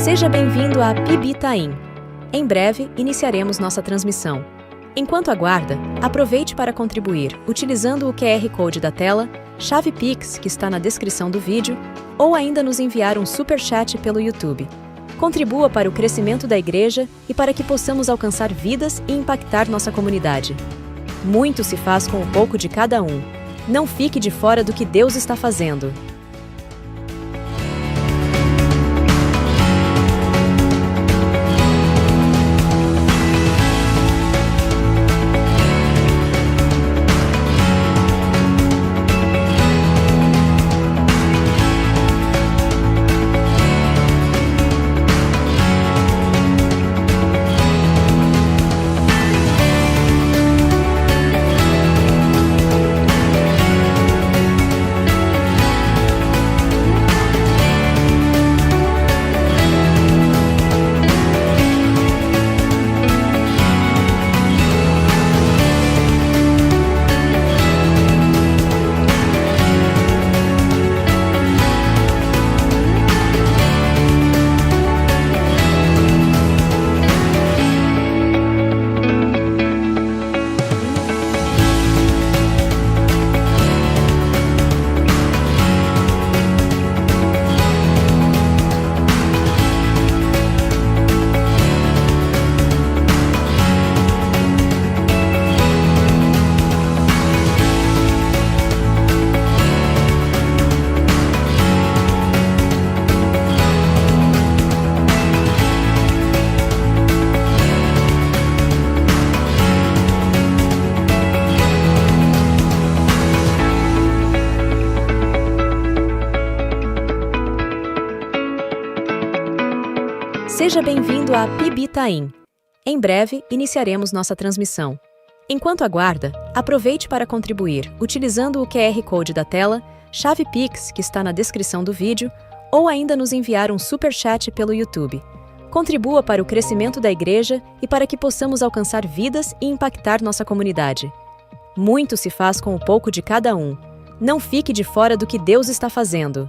Seja bem-vindo à PIB Itaim. Em breve, iniciaremos nossa transmissão. Enquanto aguarda, aproveite para contribuir utilizando o QR Code da tela, chave Pix que está na descrição do vídeo, ou ainda nos enviar um superchat pelo YouTube. Contribua para o crescimento da igreja e para que possamos alcançar vidas e impactar nossa comunidade. Muito se faz com um pouco de cada um. Não fique de fora do que Deus está fazendo. Seja bem-vindo à PIB Itaim. Em breve, iniciaremos nossa transmissão. Enquanto aguarda, aproveite para contribuir utilizando o QR Code da tela, chave Pix que está na descrição do vídeo, ou ainda nos enviar um superchat pelo YouTube. Contribua para o crescimento da igreja e para que possamos alcançar vidas e impactar nossa comunidade. Muito se faz com um pouco de cada um. Não fique de fora do que Deus está fazendo.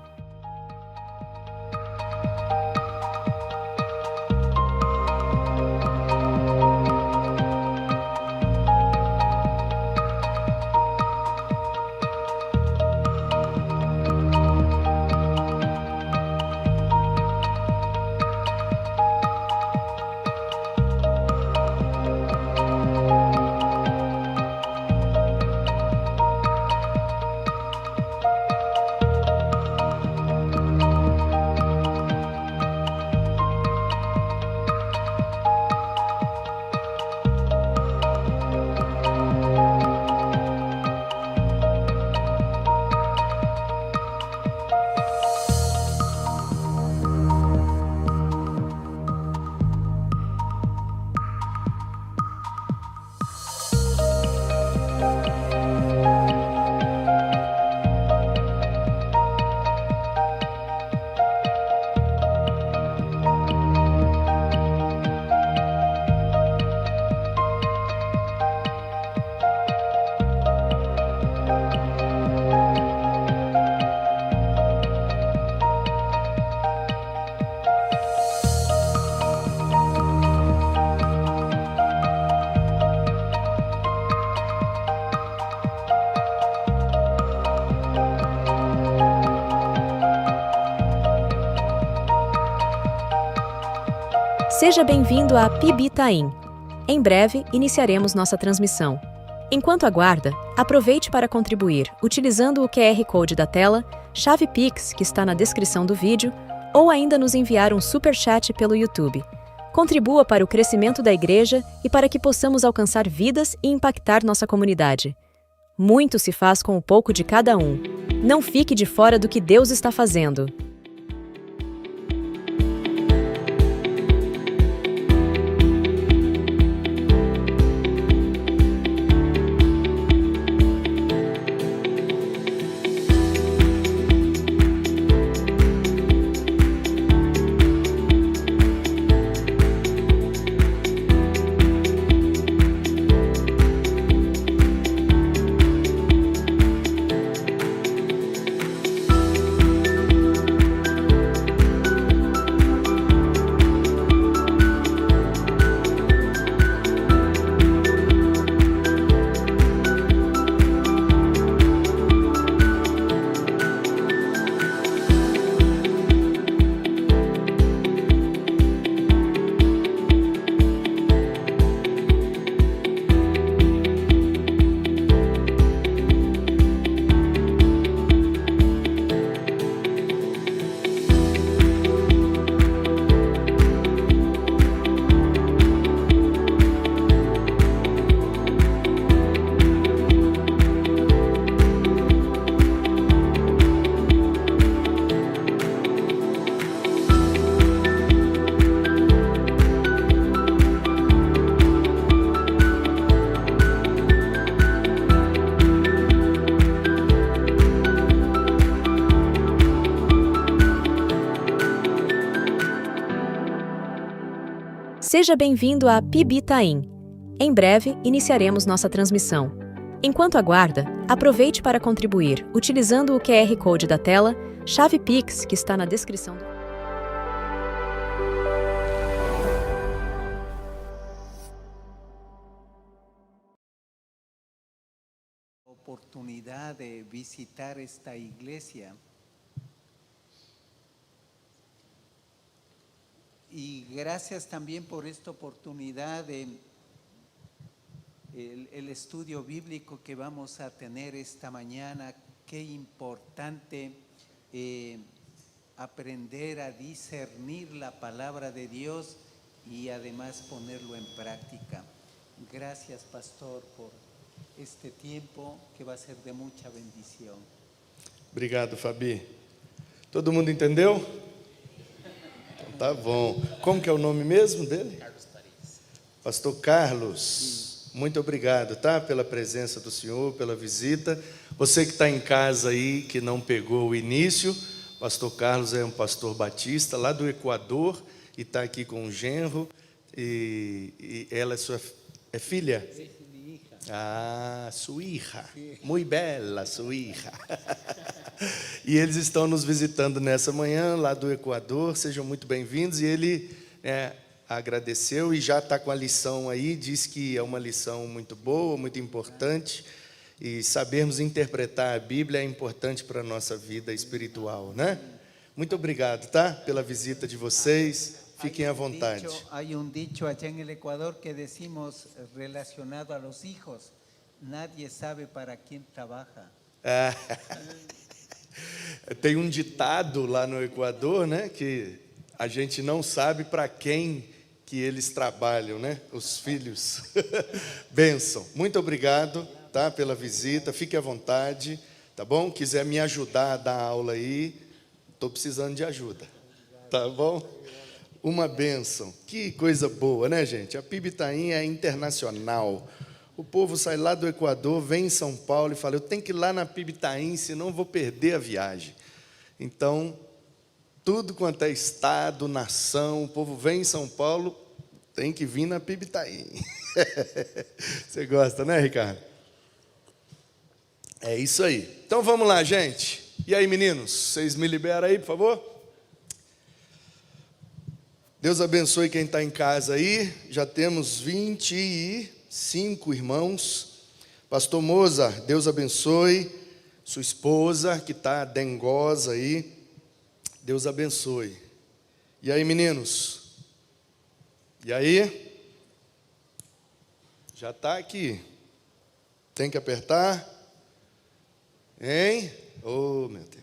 Seja bem-vindo à PIB Itaim. Em breve, iniciaremos nossa transmissão. Enquanto aguarda, aproveite para contribuir utilizando o QR Code da tela, chave Pix que está na descrição do vídeo, ou ainda nos enviar um superchat pelo YouTube. Contribua para o crescimento da igreja e para que possamos alcançar vidas e impactar nossa comunidade. Muito se faz com um pouco de cada um. Não fique de fora do que Deus está fazendo. Seja bem-vindo à PIB Itaim. Em breve, iniciaremos nossa transmissão. Enquanto aguarda, aproveite para contribuir utilizando o QR Code da tela, chave Pix que está na descrição do oportunidad de visitar esta iglesia y gracias también por esta oportunidad de el estudio bíblico que vamos a tener esta mañana. Qué importante aprender a discernir la palabra de Dios y además ponerlo en práctica. Gracias, pastor, por este tiempo que vai ser de muita bendição. Obrigado, Fabi. Todo mundo entendeu? Então, tá bom. Como que é o nome mesmo dele? Carlos Paris. Pastor Carlos, muito obrigado, tá? Pela presença do senhor, pela visita. Você que está em casa aí, que não pegou o início, Pastor Carlos é um pastor batista lá do Equador e está aqui com o genro. E ela é sua filha? Sim. Ah, sua hija, muito bela sua hija. E eles estão nos visitando nessa manhã lá do Equador, sejam muito bem-vindos. E ele agradeceu e já está com a lição aí, diz que é uma lição muito boa, muito importante. E sabermos interpretar a Bíblia é importante para a nossa vida espiritual, né? Muito obrigado, tá? Pela visita de vocês. Fiquem à vontade. Há dicho allá en el Ecuador que decimos relacionado a los hijos, nadie sabe para quién trabaja. Tem um ditado lá no Equador, né, que a gente não sabe para quem que eles trabalham, né? Os filhos. Bênção. Muito obrigado, tá, pela visita. Fique à vontade, tá bom? Quiser me ajudar a dar aula aí, estou precisando de ajuda, tá bom? Uma bênção. Que coisa boa, né, gente? A PIB Itaim é internacional. O povo sai lá do Equador, vem em São Paulo e fala, eu tenho que ir lá na PIB Itaim, senão vou perder a viagem. Então, tudo quanto é estado, nação, o povo vem em São Paulo, tem que vir na PIB Itaim. Você gosta, né, Ricardo? É isso aí. Então, vamos lá, gente. E aí, meninos? Vocês me liberam aí, por favor? Deus abençoe quem está em casa aí. Já temos 25 irmãos. Pastor Mozart, Deus abençoe. Sua esposa, que está dengosa aí. Deus abençoe. E aí, meninos? E aí? Já está aqui. Tem que apertar? Hein? Oh, meu Deus.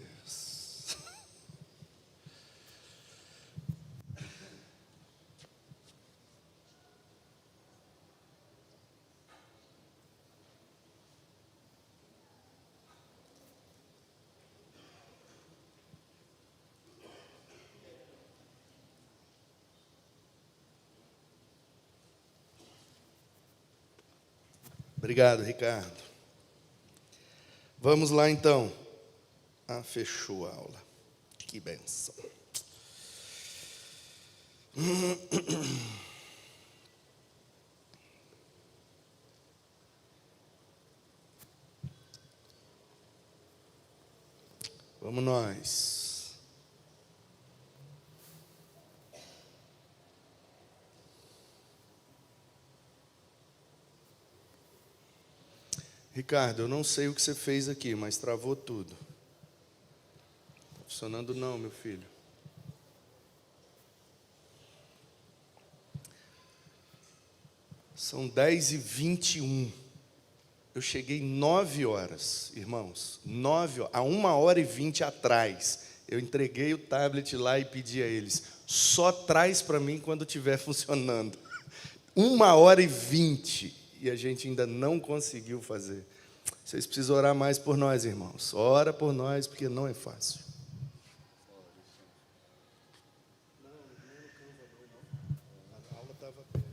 Obrigado, Ricardo. Vamos lá, então. Fechou a aula. Que bênção. Vamos nós. Ricardo, eu não sei o que você fez aqui, mas travou tudo. Não está funcionando não, meu filho. São 10h21. Eu cheguei 9 horas, irmãos. 9 horas, há 1h20 atrás. Eu entreguei o tablet lá e pedi a eles, só traz para mim quando estiver funcionando. 1h20. E a gente ainda não conseguiu fazer. Vocês precisam orar mais por nós, irmãos. Ora por nós, porque não é fácil. A aula estava perto.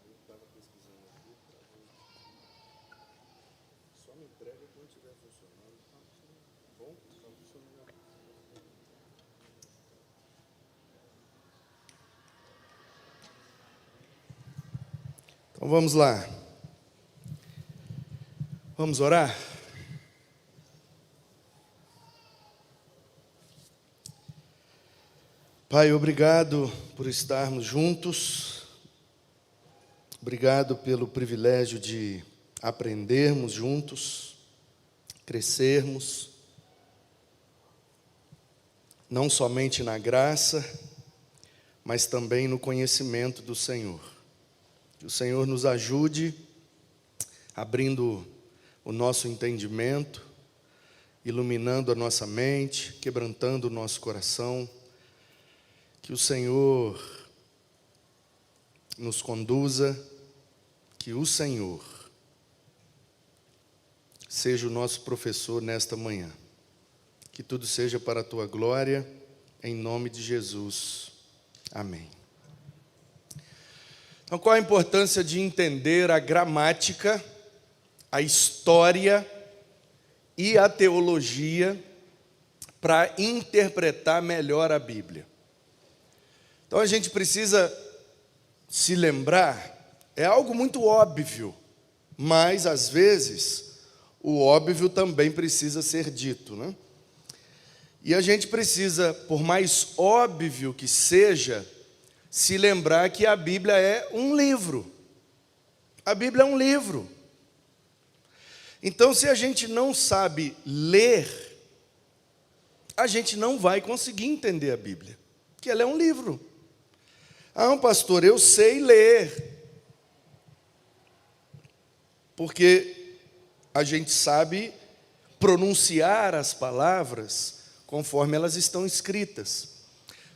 Eu estava pesquisando aqui. Só me entrega quando estiver funcionando. Bom, está funcionando. Então vamos lá. Vamos orar? Pai, obrigado por estarmos juntos. Obrigado pelo privilégio de aprendermos juntos, crescermos, não somente na graça, mas também no conhecimento do Senhor. Que o Senhor nos ajude, abrindo o nosso entendimento, iluminando a nossa mente, quebrantando o nosso coração. Que o Senhor nos conduza, que o Senhor seja o nosso professor nesta manhã. Que tudo seja para a tua glória, em nome de Jesus. Amém. Então, qual a importância de entender a gramática, a história e a teologia para interpretar melhor a Bíblia? Então, a gente precisa se lembrar, é algo muito óbvio, mas, às vezes, o óbvio também precisa ser dito, né? E a gente precisa, por mais óbvio que seja, se lembrar que a Bíblia é um livro. A Bíblia é um livro. Então, se a gente não sabe ler, a gente não vai conseguir entender a Bíblia, porque ela é um livro. Ah, pastor, eu sei ler. Porque a gente sabe pronunciar as palavras conforme elas estão escritas.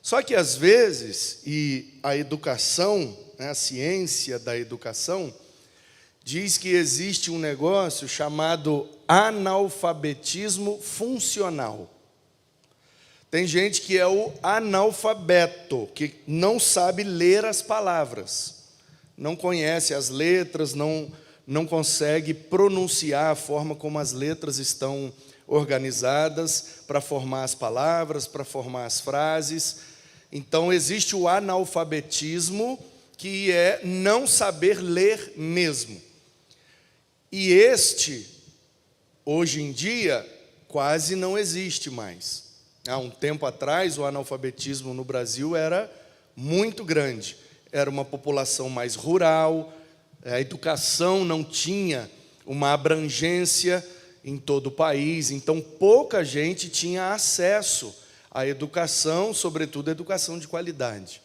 Só que às vezes, e a educação, né, a ciência da educação, diz que existe um negócio chamado analfabetismo funcional. Tem gente que é o analfabeto, que não sabe ler as palavras, não conhece as letras, não consegue pronunciar a forma como as letras estão organizadas para formar as palavras, para formar as frases. Então, existe o analfabetismo, que é não saber ler mesmo. E este, hoje em dia, quase não existe mais. Há um tempo atrás, o analfabetismo no Brasil era muito grande. Era uma população mais rural, a educação não tinha uma abrangência em todo o país, então pouca gente tinha acesso à educação, sobretudo a educação de qualidade.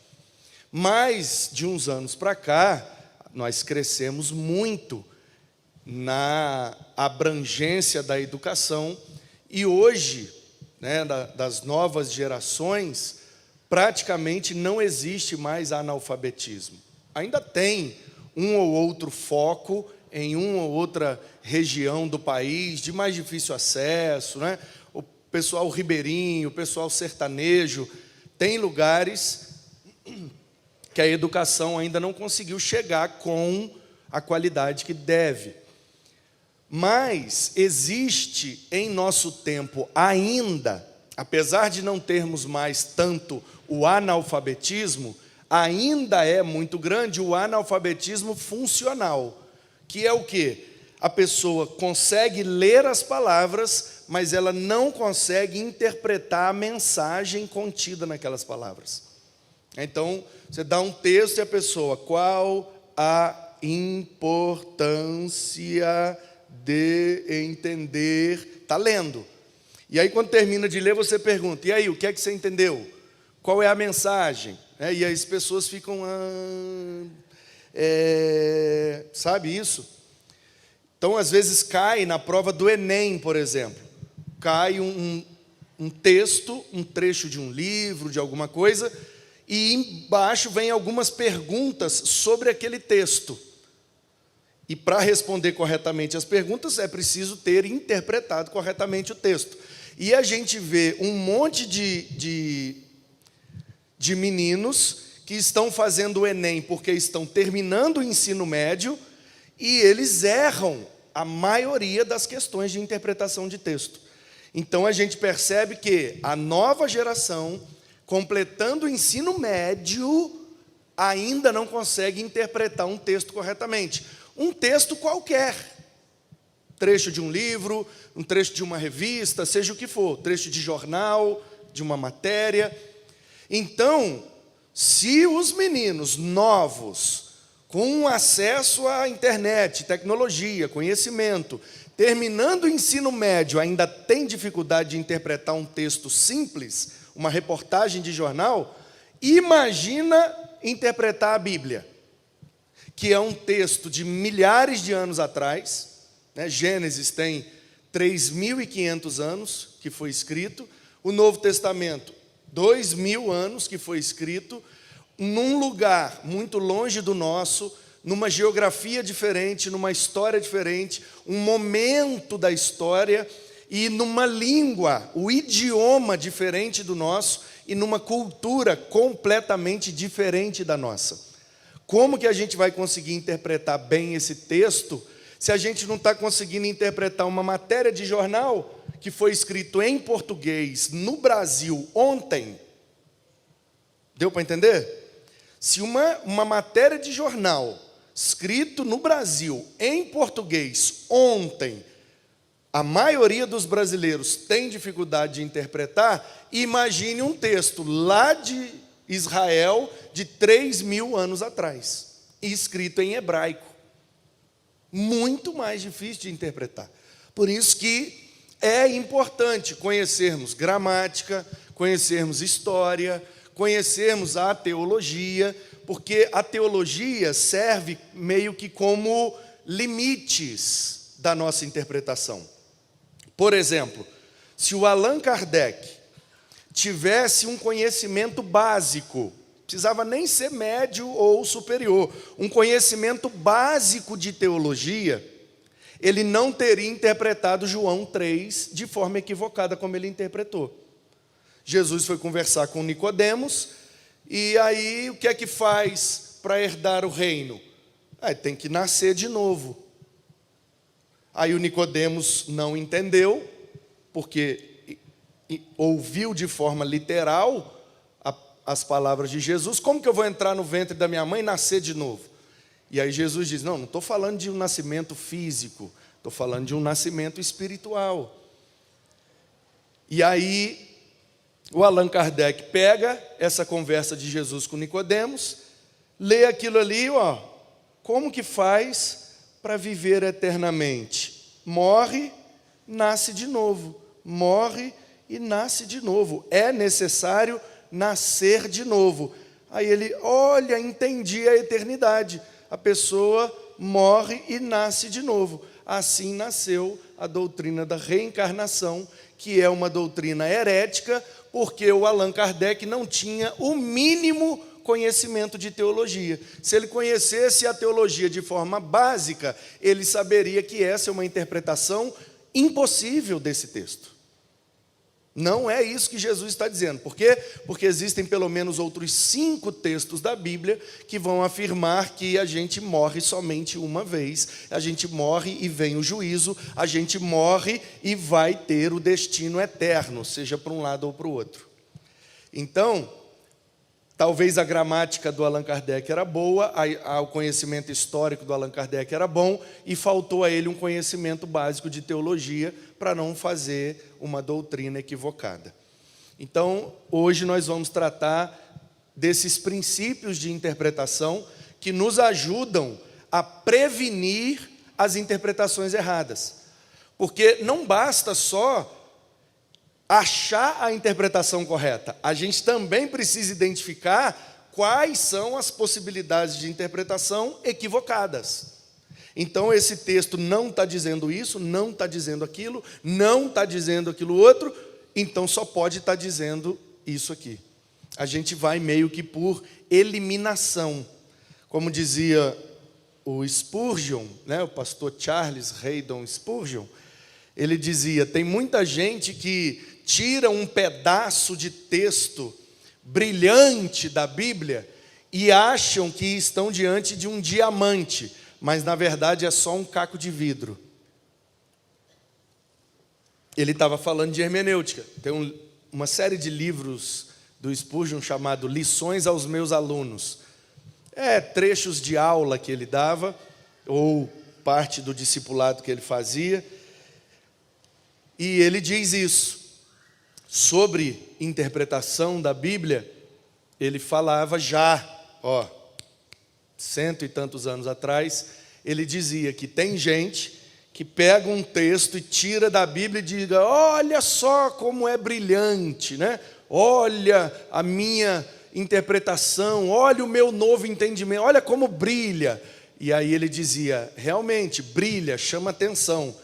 Mas, de uns anos para cá, nós crescemos muito na abrangência da educação, e hoje, né, das novas gerações, praticamente não existe mais analfabetismo. Ainda tem um ou outro foco em uma ou outra região do país de mais difícil acesso, né? O pessoal ribeirinho, o pessoal sertanejo, tem lugares que a educação ainda não conseguiu chegar com a qualidade que deve. Mas existe em nosso tempo ainda, apesar de não termos mais tanto o analfabetismo, ainda é muito grande o analfabetismo funcional, que é o quê? A pessoa consegue ler as palavras, mas ela não consegue interpretar a mensagem contida naquelas palavras. Então, você dá um texto e a pessoa, qual a importância de entender? Está lendo. E aí, quando termina de ler, você pergunta, e aí, o que é que você entendeu? Qual é a mensagem? E aí as pessoas ficam, sabe isso? Então, às vezes cai na prova do Enem, por exemplo. Cai um texto, um trecho de um livro, de alguma coisa, e embaixo vem algumas perguntas sobre aquele texto. E para responder corretamente as perguntas, é preciso ter interpretado corretamente o texto. E a gente vê um monte de meninos que estão fazendo o Enem porque estão terminando o ensino médio e eles erram a maioria das questões de interpretação de texto. Então a gente percebe que a nova geração, completando o ensino médio, ainda não consegue interpretar um texto corretamente. Um texto qualquer. Trecho de um livro, um trecho de uma revista, seja o que for, trecho de jornal, de uma matéria. Então, se os meninos novos, com acesso à internet, tecnologia, conhecimento, terminando o ensino médio, ainda têm dificuldade de interpretar um texto simples, uma reportagem de jornal, imagina interpretar a Bíblia, que é um texto de milhares de anos atrás, né? Gênesis tem 3.500 anos que foi escrito, o Novo Testamento, 2.000 anos que foi escrito, num lugar muito longe do nosso, numa geografia diferente, numa história diferente, um momento da história e numa língua, o idioma diferente do nosso e numa cultura completamente diferente da nossa. Como que a gente vai conseguir interpretar bem esse texto se a gente não está conseguindo interpretar uma matéria de jornal que foi escrito em português no Brasil ontem? Deu para entender? Se uma matéria de jornal escrito no Brasil em português ontem, a maioria dos brasileiros tem dificuldade de interpretar, imagine um texto lá de Israel de 3.000 anos atrás, escrito em hebraico. Muito mais difícil de interpretar. Por isso que é importante conhecermos gramática, conhecermos história, conhecermos a teologia, porque a teologia serve meio que como limites da nossa interpretação. Por exemplo, se o Allan Kardec tivesse um conhecimento básico, precisava nem ser médio ou superior, um conhecimento básico de teologia, ele não teria interpretado João 3 de forma equivocada como ele interpretou. Jesus foi conversar com Nicodemos, e aí o que é que faz para herdar o reino? Tem que nascer de novo. Aí o Nicodemos não entendeu, porque ouviu de forma literal as palavras de Jesus. Como que eu vou entrar no ventre da minha mãe e nascer de novo? E aí Jesus diz, não estou falando de um nascimento físico, estou falando de um nascimento espiritual. E aí o Allan Kardec pega essa conversa de Jesus com Nicodemos, lê aquilo ali, como que faz para viver eternamente? Morre, nasce de novo. Morre e nasce de novo. É necessário nascer de novo. Aí ele, olha, entendi a eternidade. A pessoa morre e nasce de novo. Assim nasceu a doutrina da reencarnação, que é uma doutrina herética, porque o Allan Kardec não tinha o mínimo conhecimento de teologia. Se ele conhecesse a teologia de forma básica, ele saberia que essa é uma interpretação impossível desse texto. Não é isso que Jesus está dizendo. Por quê? Porque existem pelo menos outros 5 textos da Bíblia que vão afirmar que a gente morre somente uma vez, a gente morre e vem o juízo, a gente morre e vai ter o destino eterno, seja para um lado ou para o outro. Então, talvez a gramática do Allan Kardec era boa, o conhecimento histórico do Allan Kardec era bom, e faltou a ele um conhecimento básico de teologia para não fazer uma doutrina equivocada. Então, hoje nós vamos tratar desses princípios de interpretação que nos ajudam a prevenir as interpretações erradas. Porque não basta só achar a interpretação correta, a gente também precisa identificar quais são as possibilidades de interpretação equivocadas. Então esse texto não está dizendo isso, não está dizendo aquilo, não está dizendo aquilo outro, então só pode estar dizendo isso aqui. A gente vai meio que por eliminação. Como dizia o Spurgeon, né, o pastor Charles Haddon Spurgeon, ele dizia, tem muita gente que tira um pedaço de texto brilhante da Bíblia e acham que estão diante de um diamante, mas na verdade é só um caco de vidro. Ele estava falando de hermenêutica. Tem uma série de livros do Spurgeon chamado Lições aos Meus Alunos. trechos de aula que ele dava, ou parte do discipulado que ele fazia. E ele diz isso. Sobre interpretação da Bíblia, ele falava já, 100 e tantos anos atrás, ele dizia que tem gente que pega um texto e tira da Bíblia e diga: olha só como é brilhante, né? Olha a minha interpretação, olha o meu novo entendimento, olha como brilha. E aí ele dizia: realmente brilha, chama atenção.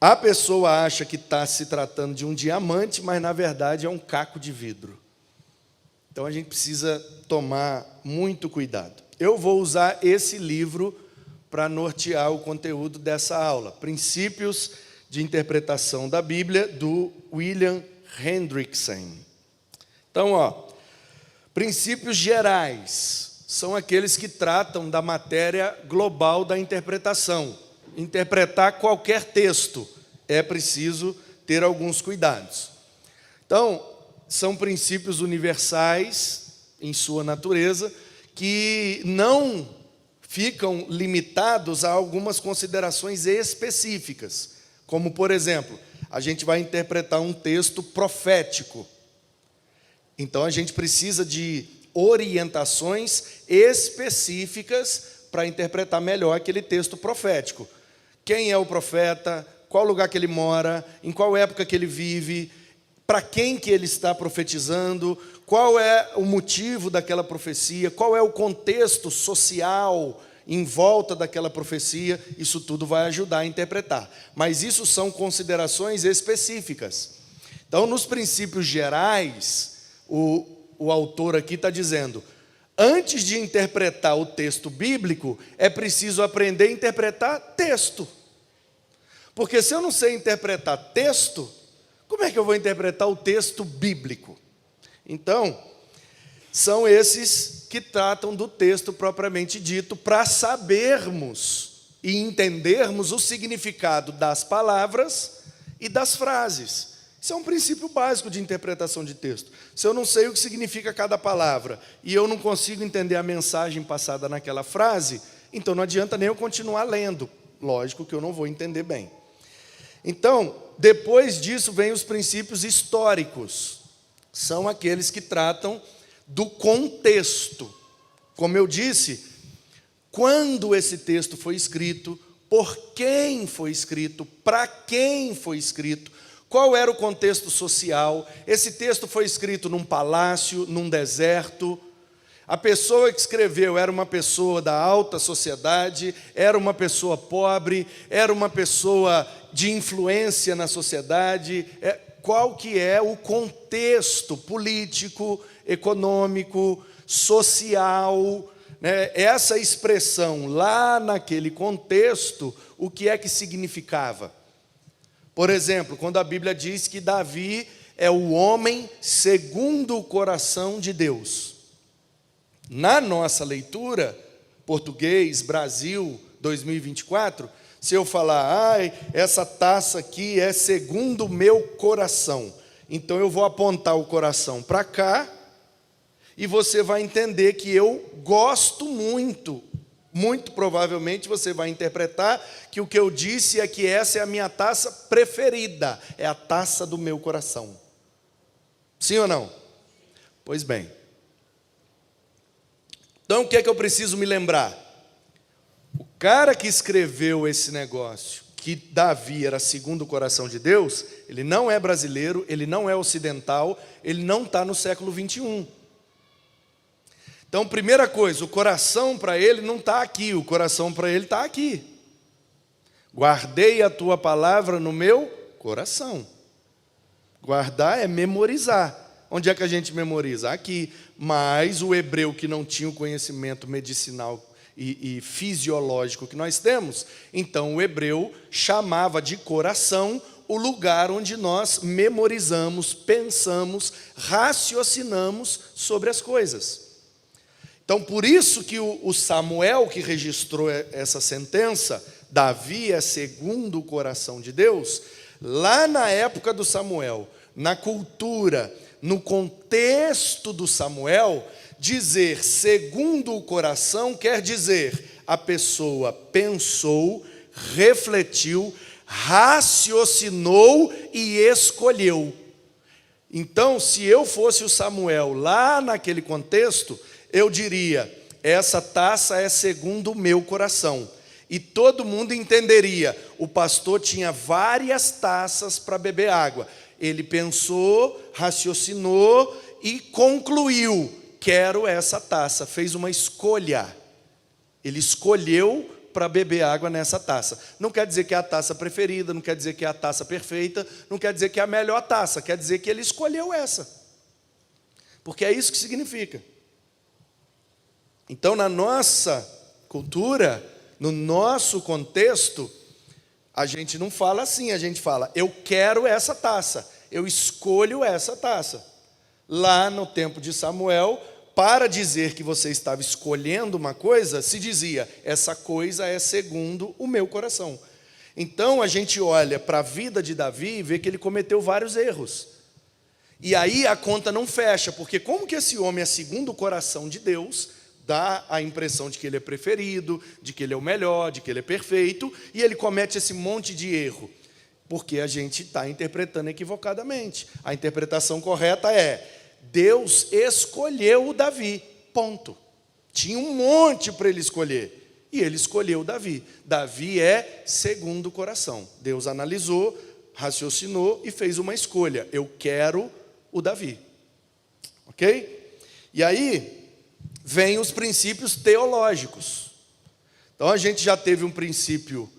A pessoa acha que está se tratando de um diamante, mas na verdade é um caco de vidro. Então a gente precisa tomar muito cuidado. Eu vou usar esse livro para nortear o conteúdo dessa aula. Princípios de Interpretação da Bíblia, do William Hendrickson. Então, princípios gerais são aqueles que tratam da matéria global da interpretação. Interpretar qualquer texto é preciso ter alguns cuidados. Então, são princípios universais em sua natureza, que não ficam limitados a algumas considerações específicas. Como, por exemplo, a gente vai interpretar um texto profético. Então, a gente precisa de orientações específicas para interpretar melhor aquele texto profético. Quem é o profeta? Qual lugar que ele mora? Em qual época que ele vive? Para quem que ele está profetizando? Qual é o motivo daquela profecia? Qual é o contexto social em volta daquela profecia? Isso tudo vai ajudar a interpretar. Mas isso são considerações específicas. Então, nos princípios gerais, o autor aqui está dizendo: antes de interpretar o texto bíblico, é preciso aprender a interpretar texto. Porque se eu não sei interpretar texto, como é que eu vou interpretar o texto bíblico? Então, são esses que tratam do texto propriamente dito, para sabermos e entendermos o significado das palavras e das frases. Isso é um princípio básico de interpretação de texto. Se eu não sei o que significa cada palavra e eu não consigo entender a mensagem passada naquela frase, então não adianta nem eu continuar lendo. Lógico que eu não vou entender bem. Então, depois disso vem os princípios históricos. São aqueles que tratam do contexto. Como eu disse, quando esse texto foi escrito, por quem foi escrito, para quem foi escrito, qual era o contexto social. Esse texto foi escrito num palácio, num deserto. A pessoa que escreveu era uma pessoa da alta sociedade, era uma pessoa pobre, era uma pessoa de influência na sociedade. Qual que é o contexto político, econômico, social, né? Essa expressão lá naquele contexto, o que é que significava? Por exemplo, quando a Bíblia diz que Davi é o homem segundo o coração de Deus. Na nossa leitura, português, Brasil, 2024, se eu falar: essa taça aqui é segundo o meu coração, então eu vou apontar o coração para cá, e você vai entender que eu gosto muito. Muito provavelmente você vai interpretar que o que eu disse é que essa é a minha taça preferida, é a taça do meu coração. Sim ou não? Pois bem. Então, o que é que eu preciso me lembrar? O cara que escreveu esse negócio, que Davi era segundo o coração de Deus, ele não é brasileiro, ele não é ocidental, ele não está no século 21. Então, primeira coisa, o coração para ele não está aqui, o coração para ele está aqui. Guardei a tua palavra no meu coração. Guardar é memorizar. Onde é que a gente memoriza? Aqui. Mas o hebreu que não tinha o conhecimento medicinal e fisiológico que nós temos, então o hebreu chamava de coração o lugar onde nós memorizamos, pensamos, raciocinamos sobre as coisas. Então, por isso que o Samuel que registrou essa sentença, Davi é segundo o coração de Deus, lá na época do Samuel, na cultura, no contexto do Samuel, dizer segundo o coração quer dizer a pessoa pensou, refletiu, raciocinou e escolheu. Então, se eu fosse o Samuel lá naquele contexto, eu diria: essa taça é segundo o meu coração. E todo mundo entenderia: o pastor tinha várias taças para beber água. Ele pensou, raciocinou e concluiu: quero essa taça. Fez uma escolha. Ele escolheu para beber água nessa taça. Não quer dizer que é a taça preferida, não quer dizer que é a taça perfeita, não quer dizer que é a melhor taça, quer dizer que ele escolheu essa. Porque é isso que significa. Então, na nossa cultura, no nosso contexto, a gente não fala assim, a gente fala: eu quero essa taça, eu escolho essa taça. Lá no tempo de Samuel, para dizer que você estava escolhendo uma coisa, se dizia: essa coisa é segundo o meu coração. Então a gente olha para a vida de Davi e vê que ele cometeu vários erros. E aí a conta não fecha, porque como que esse homem é segundo o coração de Deus, dá a impressão de que ele é preferido, de que ele é o melhor, de que ele é perfeito, e ele comete esse monte de erro? Porque a gente está interpretando equivocadamente. A interpretação correta é: Deus escolheu o Davi, ponto. Tinha um monte para ele escolher, e ele escolheu Davi. Davi é segundo o coração. Deus analisou, raciocinou e fez uma escolha: eu quero o Davi. Ok? E aí vem os princípios teológicos. Então a gente já teve um princípio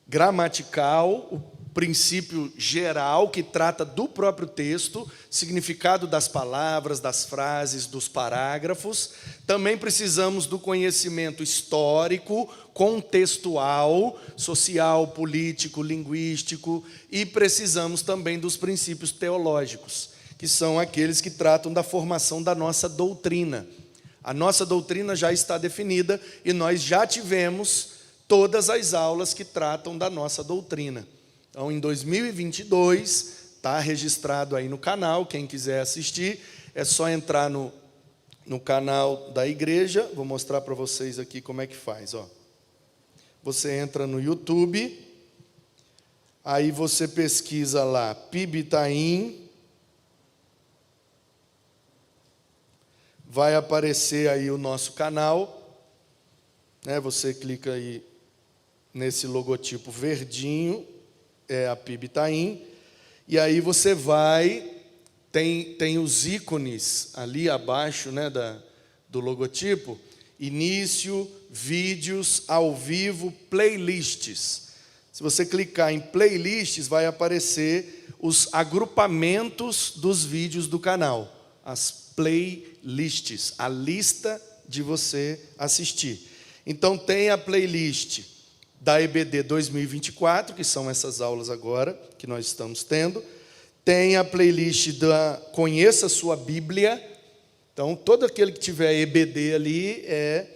gramatical, o princípio geral que trata do próprio texto, significado das palavras, das frases, dos parágrafos. Também precisamos do conhecimento histórico, contextual, social, político, linguístico, e precisamos também dos princípios teológicos, que são aqueles que tratam da formação da nossa doutrina. A nossa doutrina já está definida e nós já tivemos todas as aulas que tratam da nossa doutrina. Então, em 2022, está registrado aí no canal, quem quiser assistir, é só entrar no canal da igreja. Vou mostrar para vocês aqui como é que faz. Ó. Você entra no YouTube, aí você pesquisa lá, PIB Itaim, vai aparecer aí o nosso canal, né? Você clica aí nesse logotipo verdinho, é a PIB Itaim, e aí você vai, tem os ícones ali abaixo, né, do logotipo: início, vídeos, ao vivo, playlists. Se você clicar em playlists, vai aparecer os agrupamentos dos vídeos do canal, as playlists, a lista de você assistir. Então tem a playlist da EBD 2024, que são essas aulas agora que nós estamos tendo. Tem a playlist da Conheça Sua Bíblia. Então, todo aquele que tiver EBD ali é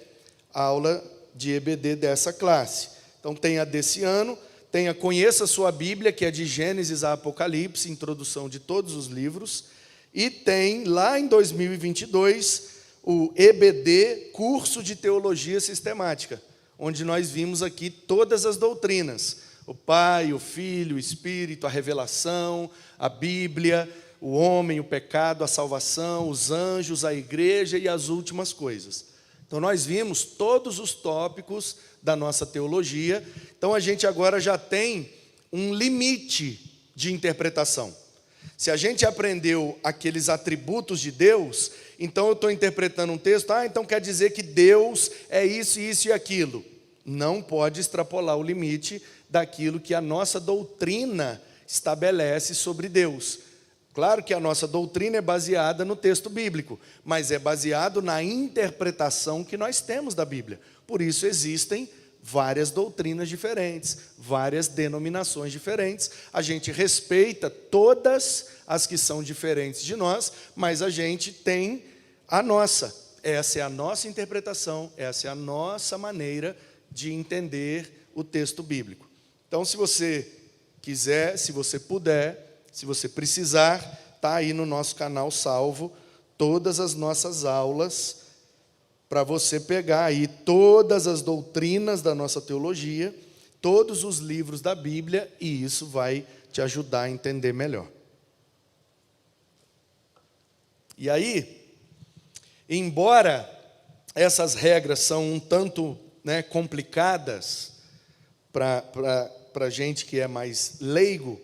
aula de EBD dessa classe. Então, tem a desse ano, tem a Conheça Sua Bíblia, que é de Gênesis a Apocalipse, introdução de todos os livros. E tem, lá em 2022, o EBD, Curso de Teologia Sistemática, onde nós vimos aqui todas as doutrinas: o Pai, o Filho, o Espírito, a revelação, a Bíblia, o homem, o pecado, a salvação, os anjos, a igreja e as últimas coisas. Então nós vimos todos os tópicos da nossa teologia. Então a gente agora já tem um limite de interpretação. Se a gente aprendeu aqueles atributos de Deus, então eu estou interpretando um texto: então quer dizer que Deus é isso, isso e aquilo. Não pode extrapolar o limite daquilo que a nossa doutrina estabelece sobre Deus. Claro que a nossa doutrina é baseada no texto bíblico, mas é baseado na interpretação que nós temos da Bíblia. Por isso existem várias doutrinas diferentes, várias denominações diferentes. A gente respeita todas as que são diferentes de nós, mas a gente tem a nossa. Essa é a nossa interpretação, essa é a nossa maneira de entender o texto bíblico. Então, se você quiser, se você puder, se você precisar, está aí no nosso canal salvo todas as nossas aulas para você pegar aí todas as doutrinas da nossa teologia, todos os livros da Bíblia, e isso vai te ajudar a entender melhor. E aí, embora essas regras são um tanto, complicadas para gente que é mais leigo,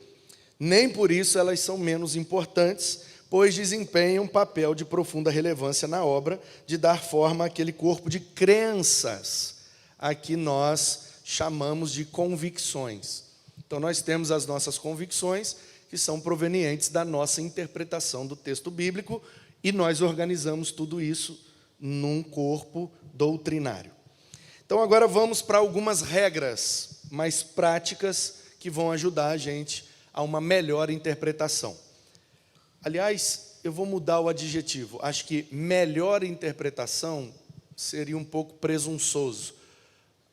nem por isso elas são menos importantes, pois desempenham um papel de profunda relevância na obra de dar forma àquele corpo de crenças a que nós chamamos de convicções. Então, nós temos as nossas convicções, que são provenientes da nossa interpretação do texto bíblico, e nós organizamos tudo isso num corpo doutrinário. Então, agora vamos para algumas regras mais práticas que vão ajudar a gente a uma melhor interpretação. Aliás, eu vou mudar o adjetivo. Acho que melhor interpretação seria um pouco presunçoso.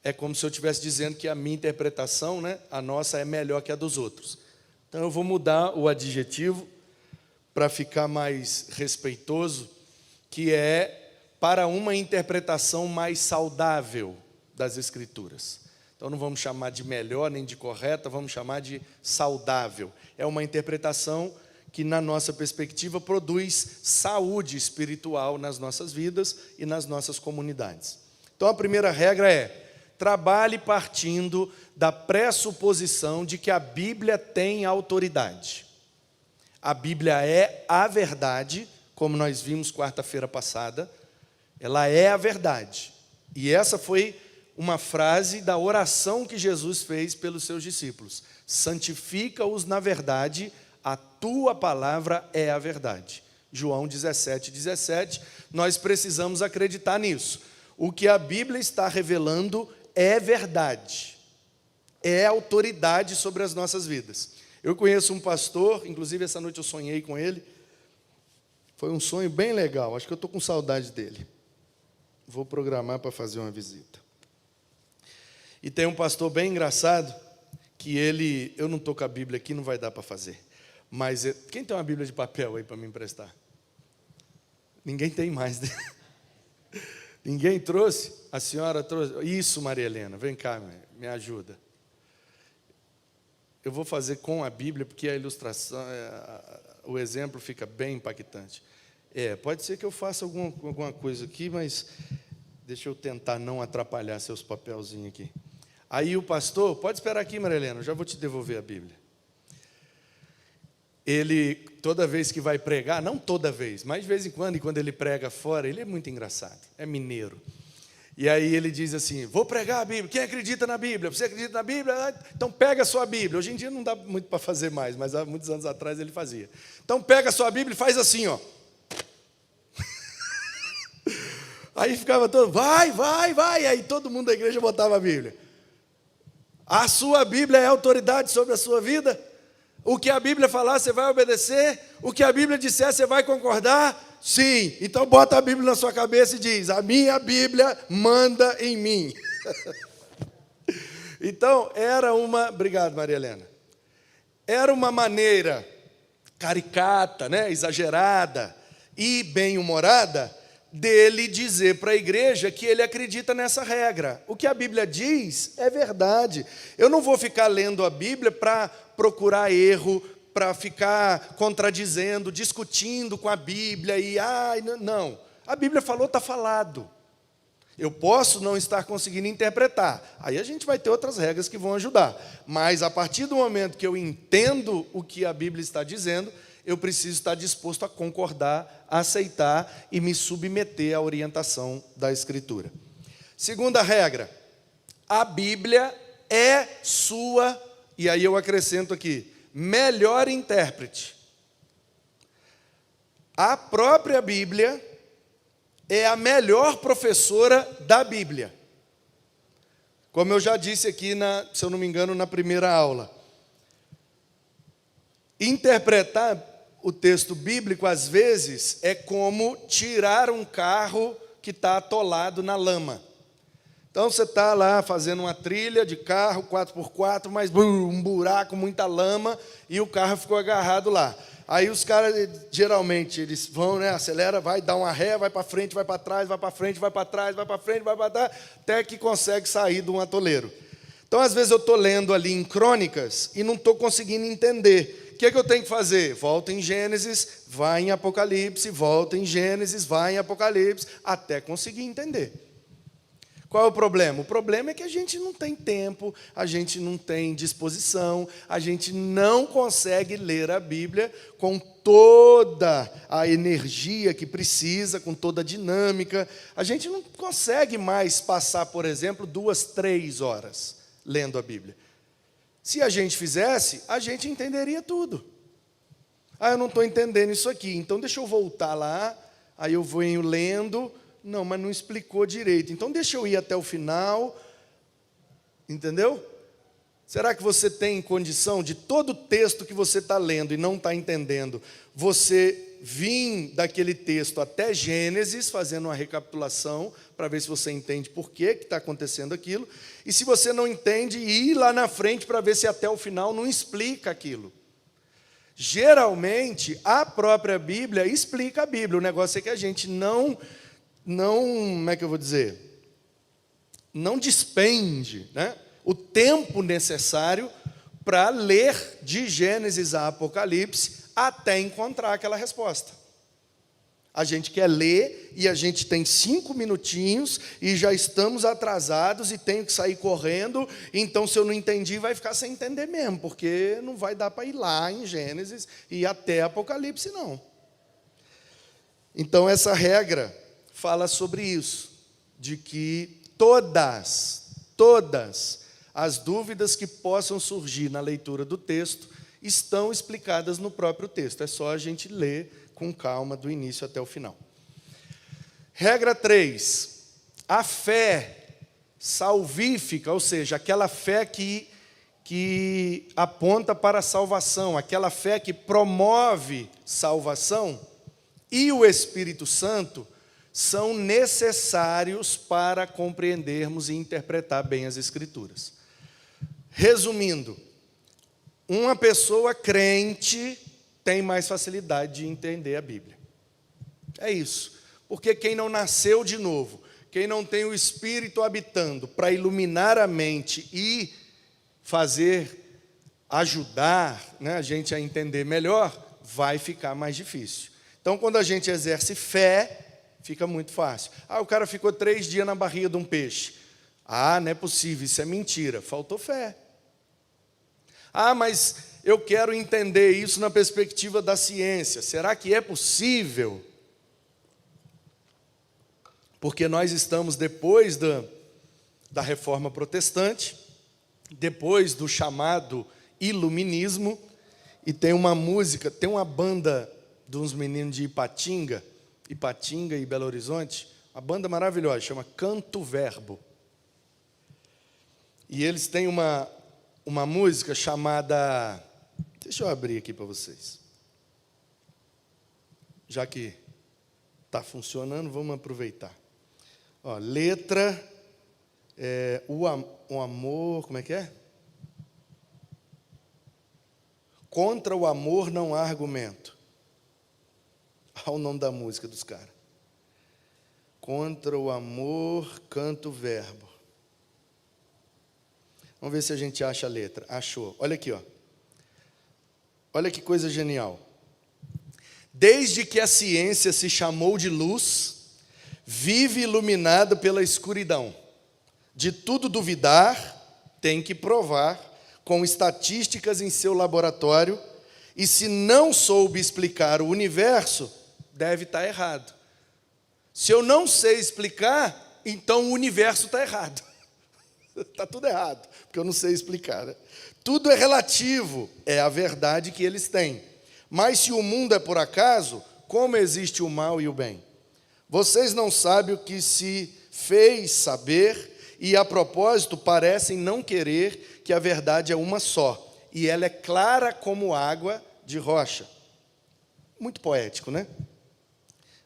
É como se eu estivesse dizendo que a minha interpretação, a nossa, é melhor que a dos outros. Então, eu vou mudar o adjetivo para ficar mais respeitoso, que é para uma interpretação mais saudável das Escrituras. Então, não vamos chamar de melhor nem de correta, vamos chamar de saudável. É uma interpretação que, na nossa perspectiva, produz saúde espiritual nas nossas vidas e nas nossas comunidades. Então, a primeira regra é: trabalhe partindo da pressuposição de que a Bíblia tem autoridade. A Bíblia é a verdade, como nós vimos quarta-feira passada, ela é a verdade. E essa foi uma frase da oração que Jesus fez pelos seus discípulos: santifica-os na verdade, a tua palavra é a verdade. João 17:17, nós precisamos acreditar nisso. O que a Bíblia está revelando é verdade, é autoridade sobre as nossas vidas. Eu conheço um pastor, inclusive essa noite eu sonhei com ele, foi um sonho bem legal, acho que eu estou com saudade dele. Vou programar para fazer uma visita. E tem um pastor bem engraçado, que eu não estou com a Bíblia aqui, não vai dar para fazer, mas quem tem uma Bíblia de papel aí para me emprestar? Ninguém tem mais, né? Ninguém trouxe? A senhora trouxe? Isso, Maria Helena, vem cá, me ajuda. Eu vou fazer com a Bíblia, porque a ilustração, o exemplo fica bem impactante. Pode ser que eu faça alguma coisa aqui, mas deixa eu tentar não atrapalhar seus papelzinhos aqui. Aí o pastor, pode esperar aqui, Maria Helena, eu já vou te devolver a Bíblia. Ele, toda vez que vai pregar, não toda vez, mas de vez em quando, e quando ele prega fora, ele é muito engraçado, é mineiro. E aí ele diz assim: vou pregar a Bíblia, quem acredita na Bíblia? Você acredita na Bíblia? Então pega a sua Bíblia. Hoje em dia não dá muito para fazer mais, mas há muitos anos atrás ele fazia. Então pega a sua Bíblia e faz assim, ó. Aí ficava todo, vai, aí todo mundo da igreja botava a Bíblia. A sua Bíblia é autoridade sobre a sua vida? O que a Bíblia falar, você vai obedecer? O que a Bíblia disser, você vai concordar? Sim. Então bota a Bíblia na sua cabeça e diz: a minha Bíblia manda em mim. Então, obrigado, Maria Helena. Era uma maneira caricata, exagerada e bem-humorada dele dizer para a igreja que ele acredita nessa regra. O que a Bíblia diz é verdade. Eu não vou ficar lendo a Bíblia para procurar erro, para ficar contradizendo, discutindo com a Bíblia não. A Bíblia falou, está falado. Eu posso não estar conseguindo interpretar. Aí a gente vai ter outras regras que vão ajudar. Mas a partir do momento que eu entendo o que a Bíblia está dizendo, eu preciso estar disposto a concordar, a aceitar e me submeter à orientação da Escritura. Segunda regra: a Bíblia é sua, e aí eu acrescento aqui, melhor intérprete. A própria Bíblia é a melhor professora da Bíblia. Como eu já disse aqui, se eu não me engano, na primeira aula. Interpretar o texto bíblico, às vezes, é como tirar um carro que está atolado na lama. Então você está lá fazendo uma trilha de carro 4x4, mas um buraco, muita lama, e o carro ficou agarrado lá. Aí os caras, geralmente, eles vão, né, acelera, vai, dá uma ré, vai para frente, vai para trás, vai para frente, vai para trás, vai para frente, vai para trás, até que consegue sair de um atoleiro. Então, às vezes, eu estou lendo ali em Crônicas e não estou conseguindo entender. O que é que eu tenho que fazer? Volta em Gênesis, vai em Apocalipse, volta em Gênesis, vai em Apocalipse, até conseguir entender. Qual é o problema? O problema é que a gente não tem tempo, a gente não tem disposição, a gente não consegue ler a Bíblia com toda a energia que precisa, com toda a dinâmica. A gente não consegue mais passar, por exemplo, 2, 3 horas lendo a Bíblia. Se a gente fizesse, a gente entenderia tudo. Eu não estou entendendo isso aqui, então deixa eu voltar lá, aí eu venho lendo. Não, mas não explicou direito. Então, deixa eu ir até o final. Entendeu? Será que você tem condição de todo o texto que você está lendo e não está entendendo, você vir daquele texto até Gênesis, fazendo uma recapitulação, para ver se você entende por que está acontecendo aquilo, e se você não entende, ir lá na frente para ver se até o final não explica aquilo. Geralmente, a própria Bíblia explica a Bíblia. O negócio é que a gente não, como é que eu vou dizer? Não despende, né, o tempo necessário para ler de Gênesis a Apocalipse até encontrar aquela resposta. A gente quer ler e a gente tem 5 minutinhos e já estamos atrasados e tenho que sair correndo, então se eu não entendi vai ficar sem entender mesmo, porque não vai dar para ir lá em Gênesis e ir até Apocalipse não. Então essa regra fala sobre isso, de que todas as dúvidas que possam surgir na leitura do texto estão explicadas no próprio texto. É só a gente ler com calma do início até o final. Regra 3. A fé salvífica, ou seja, aquela fé que aponta para a salvação, aquela fé que promove salvação, e o Espírito Santo são necessários para compreendermos e interpretar bem as Escrituras. Resumindo, uma pessoa crente tem mais facilidade de entender a Bíblia. É isso. Porque quem não nasceu de novo, quem não tem o Espírito habitando para iluminar a mente e ajudar, né, a gente a entender melhor, vai ficar mais difícil. Então, quando a gente exerce fé, fica muito fácil. O cara ficou 3 dias na barriga de um peixe. Não é possível, isso é mentira. Faltou fé. Mas eu quero entender isso na perspectiva da ciência. Será que é possível? Porque nós estamos depois da Reforma Protestante, depois do chamado Iluminismo, e tem uma música, tem uma banda de uns meninos de Ipatinga e Belo Horizonte, uma banda maravilhosa, chama Canto Verbo. E eles têm uma música chamada... Deixa eu abrir aqui para vocês. Já que está funcionando, vamos aproveitar. Letra, o amor, como é que é? Contra o amor não há argumento. Olha o nome da música dos caras. Contra o amor, canto verbo. Vamos ver se a gente acha a letra. Achou. Olha aqui, ó. Olha que coisa genial. Desde que a ciência se chamou de luz, vive iluminado pela escuridão. De tudo duvidar, tem que provar, com estatísticas em seu laboratório, e se não soube explicar o universo, deve estar errado. Se eu não sei explicar, então o universo está errado. Está tudo errado, porque eu não sei explicar, né? Tudo é relativo, é a verdade que eles têm. Mas se o mundo é por acaso, como existe o mal e o bem? Vocês não sabem o que se fez saber, e a propósito parecem não querer que a verdade é uma só, e ela é clara como água de rocha. Muito poético, né?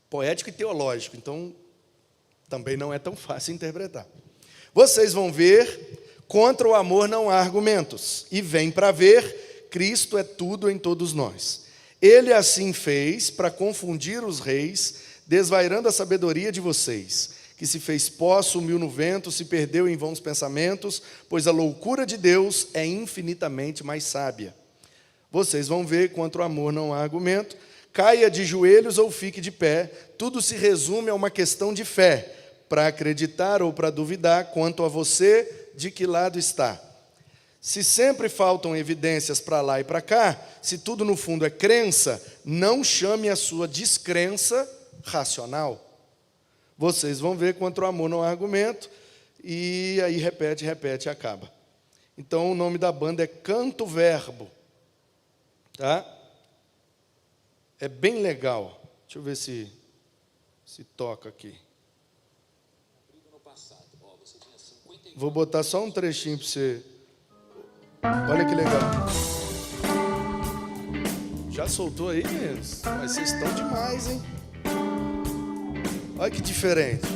Poético e teológico, então também não é tão fácil interpretar. Vocês vão ver, contra o amor não há argumentos. E vem para ver, Cristo é tudo em todos nós. Ele assim fez para confundir os reis, desvairando a sabedoria de vocês, que se fez pó, sumiu no vento, se perdeu em vãos pensamentos, pois a loucura de Deus é infinitamente mais sábia. Vocês vão ver, contra o amor não há argumento. Caia de joelhos ou fique de pé, tudo se resume a uma questão de fé, para acreditar ou para duvidar quanto a você, de que lado está. Se sempre faltam evidências para lá e para cá, se tudo no fundo é crença, não chame a sua descrença racional. Vocês vão ver, contra o amor não há argumento, e aí repete e acaba. Então o nome da banda é Canto Verbo. Tá? É bem legal. Deixa eu ver se toca aqui. Vou botar só um trechinho para você. Olha que legal. Já soltou aí, meninos? Mas vocês estão demais, hein? Olha que diferente.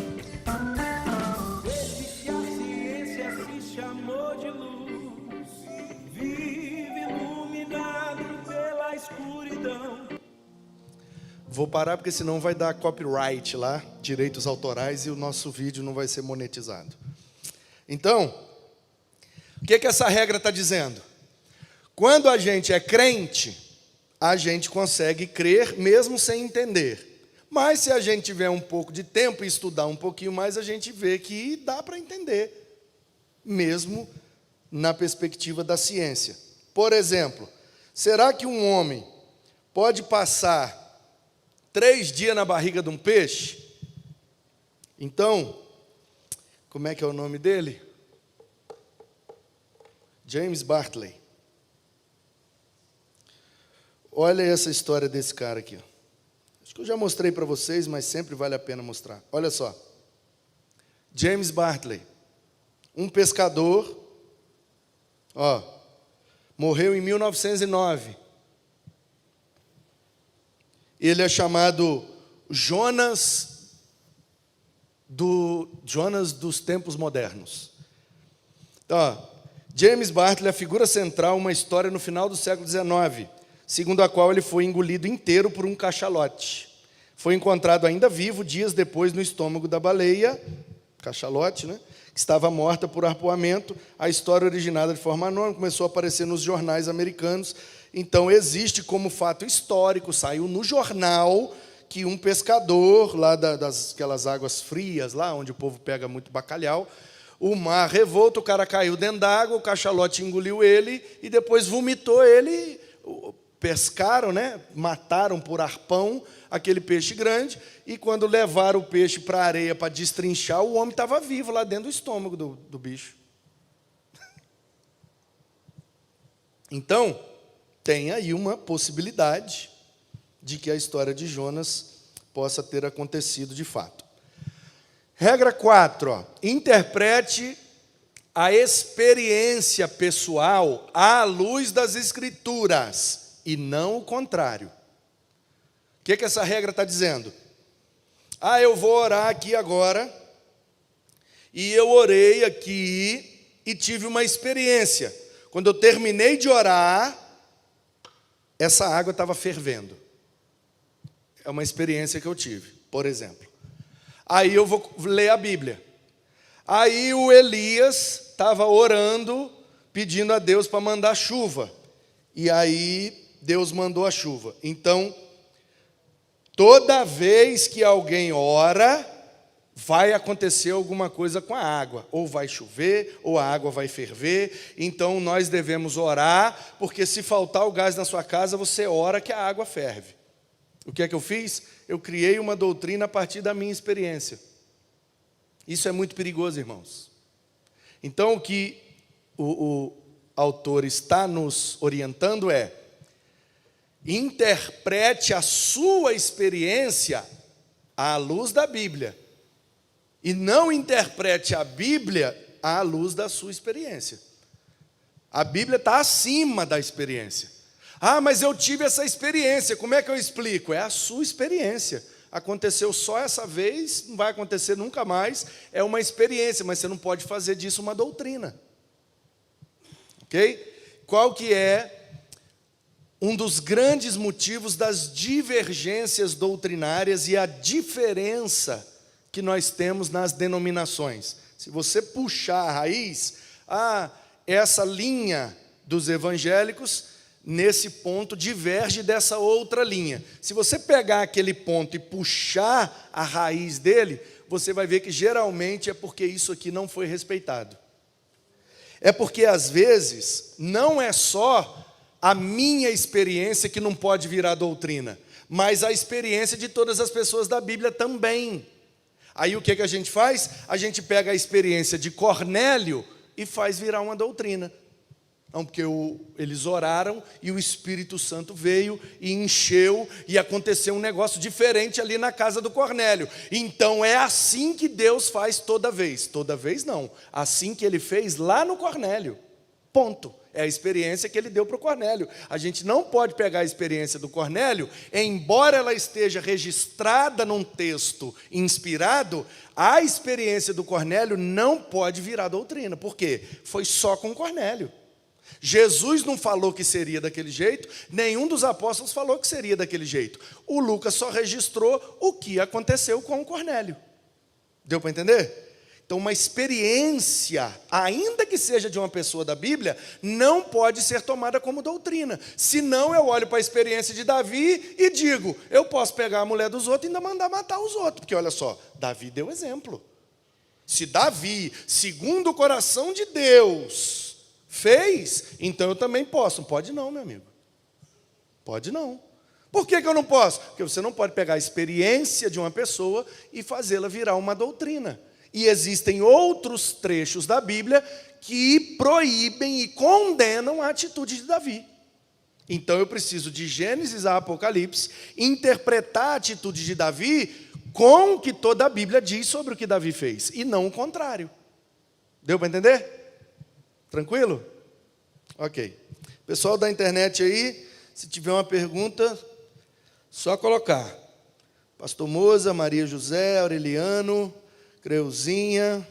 Desde que a ciência se chamou de luz, vive iluminado pela escuridão. Vou parar porque senão vai dar copyright lá, direitos autorais, e o nosso vídeo não vai ser monetizado. Então, o que essa regra está dizendo? Quando a gente é crente, a gente consegue crer mesmo sem entender. Mas se a gente tiver um pouco de tempo e estudar um pouquinho mais, a gente vê que dá para entender, mesmo na perspectiva da ciência. Por exemplo, será que um homem pode passar 3 dias na barriga de um peixe? Então, como é que é o nome dele? James Bartley. Olha essa história desse cara aqui. Acho que eu já mostrei para vocês, mas sempre vale a pena mostrar. Olha só. James Bartley, um pescador, morreu em 1909. Ele é chamado Jonas dos tempos modernos. Então, James Bartley é a figura central, uma história no final do século XIX, segundo a qual ele foi engolido inteiro por um cachalote. Foi encontrado ainda vivo dias depois no estômago da baleia, cachalote, né, que estava morta por arpoamento. A história, originada de forma anônima, começou a aparecer nos jornais americanos. Então, existe como fato histórico, saiu no jornal, que um pescador, lá daquelas águas frias, lá onde o povo pega muito bacalhau, o mar revolto, o cara caiu dentro d'água, o cachalote engoliu ele e depois vomitou ele. Pescaram, né? Mataram por arpão aquele peixe grande, e quando levaram o peixe para a areia para destrinchar, o homem estava vivo lá dentro do estômago do bicho. Então, tem aí uma possibilidade de que a história de Jonas possa ter acontecido de fato. Regra 4, interprete a experiência pessoal à luz das Escrituras, e não o contrário. O que essa regra está dizendo? Eu vou orar aqui agora, e eu orei aqui e tive uma experiência. Quando eu terminei de orar, essa água estava fervendo. É uma experiência que eu tive, por exemplo. Aí eu vou ler a Bíblia. Aí o Elias estava orando, pedindo a Deus para mandar chuva. E aí Deus mandou a chuva. Então, toda vez que alguém ora, vai acontecer alguma coisa com a água. Ou vai chover, ou a água vai ferver. Então, nós devemos orar, porque se faltar o gás na sua casa, você ora que a água ferve. O que é que eu fiz? Eu criei uma doutrina a partir da minha experiência. Isso é muito perigoso, irmãos. Então, o que o autor está nos orientando é: interprete a sua experiência à luz da Bíblia, e não interprete a Bíblia à luz da sua experiência. A Bíblia está acima da experiência. Mas eu tive essa experiência, como é que eu explico? É a sua experiência. aconteceu só essa vez, não vai acontecer nunca mais, é uma experiência, mas você não pode fazer disso uma doutrina. Ok? Qual que é um dos grandes motivos das divergências doutrinárias e a diferença que nós temos nas denominações? Se você puxar a raiz, essa linha dos evangélicos, nesse ponto, diverge dessa outra linha. Se você pegar aquele ponto e puxar a raiz dele, você vai ver que geralmente é porque isso aqui não foi respeitado. É porque, às vezes, não é só a minha experiência que não pode virar doutrina, mas a experiência de todas as pessoas da Bíblia também. Aí o que a gente faz? A gente pega a experiência de Cornélio e faz virar uma doutrina. Não, porque eles oraram e o Espírito Santo veio e encheu e aconteceu um negócio diferente ali na casa do Cornélio. Então é assim que Deus faz toda vez. Toda vez não. Assim que ele fez lá no Cornélio. Ponto. É a experiência que ele deu para o Cornélio. A gente não pode pegar a experiência do Cornélio, embora ela esteja registrada num texto inspirado, a experiência do Cornélio não pode virar doutrina. Por quê? Foi só com Cornélio. Jesus não falou que seria daquele jeito, nenhum dos apóstolos falou que seria daquele jeito. O Lucas só registrou o que aconteceu com o Cornélio. Deu para entender? Então, uma experiência, ainda que seja de uma pessoa da Bíblia, não pode ser tomada como doutrina. Senão eu olho para a experiência de Davi e digo, eu posso pegar a mulher dos outros e ainda mandar matar os outros. Porque olha só, Davi deu exemplo. Se Davi, segundo o coração de Deus, fez, então eu também posso. Não pode não, meu amigo. Pode não. Por que eu não posso? Porque você não pode pegar a experiência de uma pessoa e fazê-la virar uma doutrina. E existem outros trechos da Bíblia que proíbem e condenam a atitude de Davi. Então eu preciso de Gênesis a Apocalipse, interpretar a atitude de Davi com o que toda a Bíblia diz sobre o que Davi fez, e não o contrário. Deu para entender? Tranquilo? Ok. Pessoal da internet aí, se tiver uma pergunta, só colocar. Pastor Moza, Maria José, Aureliano, Creuzinha,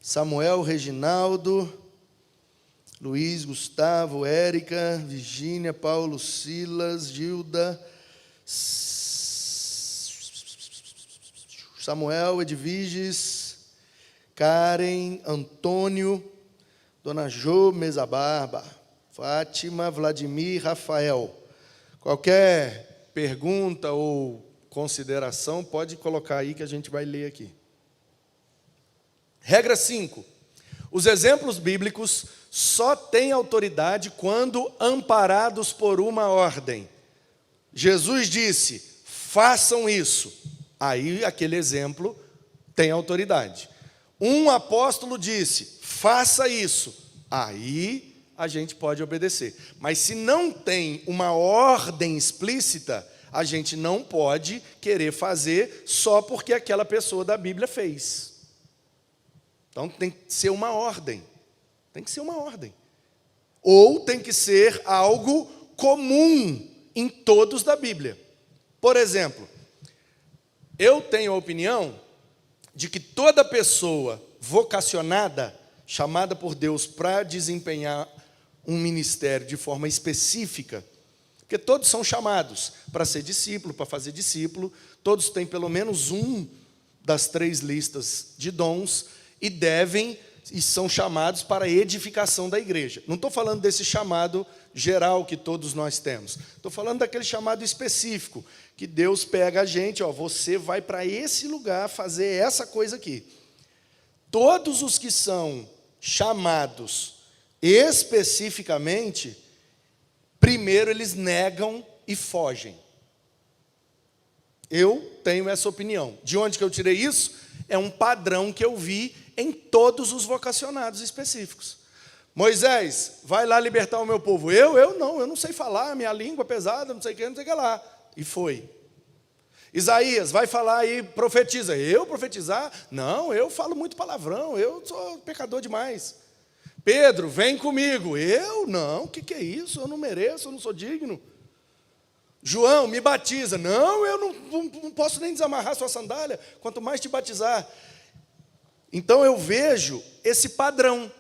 Samuel, Reginaldo, Luiz, Gustavo, Érica, Virgínia, Paulo, Silas, Gilda, Samuel, Edviges, Karen, Antônio, Dona Jô, Mesa Barba, Fátima, Vladimir, Rafael. Qualquer pergunta ou consideração, pode colocar aí que a gente vai ler aqui. Regra 5. Os exemplos bíblicos só têm autoridade quando amparados por uma ordem. Jesus disse, façam isso. Aí aquele exemplo tem autoridade. Um apóstolo disse, faça isso. Aí a gente pode obedecer. Mas se não tem uma ordem explícita, a gente não pode querer fazer só porque aquela pessoa da Bíblia fez. Então tem que ser uma ordem. Tem que ser uma ordem. Ou tem que ser algo comum em todos da Bíblia. Por exemplo, eu tenho a opinião de que toda pessoa vocacionada, chamada por Deus para desempenhar um ministério de forma específica, porque todos são chamados para ser discípulo, para fazer discípulo, todos têm pelo menos um das 3 listas de dons e devem e são chamados para a edificação da igreja. Não estou falando desse chamado geral que todos nós temos. Estou falando daquele chamado específico, que Deus pega a gente, você vai para esse lugar fazer essa coisa aqui. Todos os que são chamados especificamente, primeiro eles negam e fogem. Eu tenho essa opinião. De onde que eu tirei isso? É um padrão que eu vi em todos os vocacionados específicos. Moisés, vai lá libertar o meu povo. Eu não sei falar, minha língua é pesada, não sei o que lá. E foi. Isaías, vai falar aí, profetiza. Eu profetizar? Não, eu falo muito palavrão, eu sou pecador demais. Pedro, vem comigo. Eu? Não, o que é isso? Eu não mereço, eu não sou digno. João, me batiza. Não, eu não posso nem desamarrar sua sandália, quanto mais te batizar. Então eu vejo esse padrão.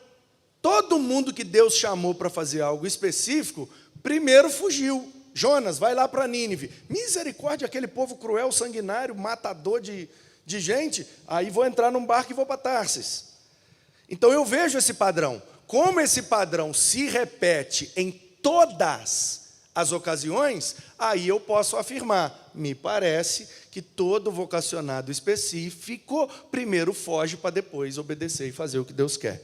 Todo mundo que Deus chamou para fazer algo específico, primeiro fugiu. Jonas, vai lá para Nínive. Misericórdia, aquele povo cruel, sanguinário, matador de gente. Aí vou entrar num barco e vou para Tarsis. Então eu vejo esse padrão. Como esse padrão se repete em todas as ocasiões, aí eu posso afirmar, me parece que todo vocacionado específico primeiro foge para depois obedecer e fazer o que Deus quer.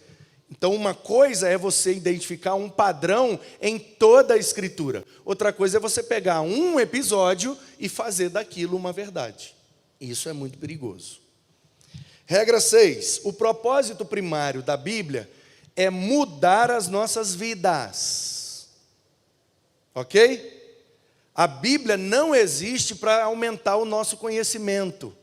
Então, uma coisa é você identificar um padrão em toda a Escritura. Outra coisa é você pegar um episódio e fazer daquilo uma verdade. Isso é muito perigoso. Regra 6. O propósito primário da Bíblia é mudar as nossas vidas. Ok? A Bíblia não existe para aumentar o nosso conhecimento.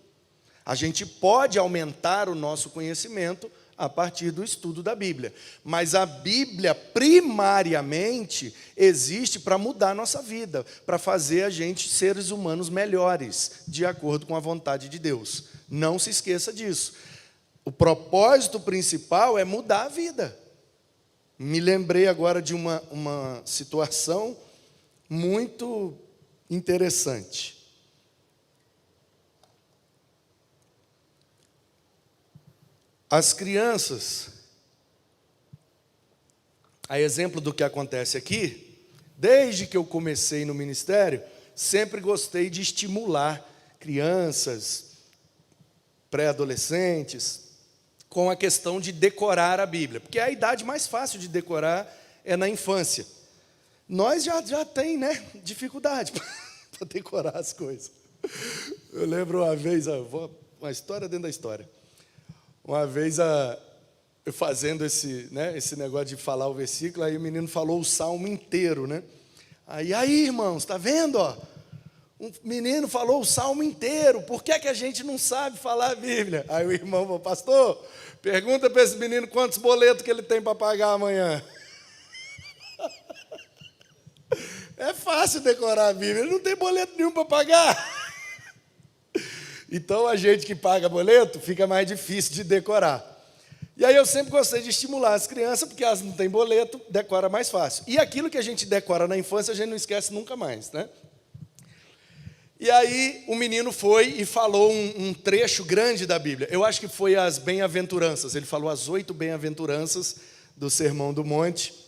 A gente pode aumentar o nosso conhecimento a partir do estudo da Bíblia. Mas a Bíblia, primariamente, existe para mudar a nossa vida, para fazer a gente seres humanos melhores, de acordo com a vontade de Deus. Não se esqueça disso. O propósito principal é mudar a vida. Me lembrei agora de uma situação muito interessante. As crianças, a exemplo do que acontece aqui, desde que eu comecei no ministério, sempre gostei de estimular crianças, pré-adolescentes, com a questão de decorar a Bíblia, porque a idade mais fácil de decorar é na infância. Nós já tem, né, dificuldade para decorar as coisas. Eu lembro uma vez, uma história dentro da história. Uma vez, eu fazendo esse negócio de falar o versículo, aí o menino falou o salmo inteiro, né? Aí, irmãos, está vendo, ó? Um menino falou o salmo inteiro, por que a gente não sabe falar a Bíblia? Aí o irmão falou, pastor, pergunta para esse menino quantos boletos que ele tem para pagar amanhã. É fácil decorar a Bíblia, ele não tem boleto nenhum para pagar. Então, a gente que paga boleto, fica mais difícil de decorar. E aí eu sempre gostei de estimular as crianças, porque elas não têm boleto, decora mais fácil. E aquilo que a gente decora na infância, a gente não esquece nunca mais, né? E aí o menino foi e falou um trecho grande da Bíblia. Eu acho que foi as bem-aventuranças. Ele falou as 8 bem-aventuranças do Sermão do Monte.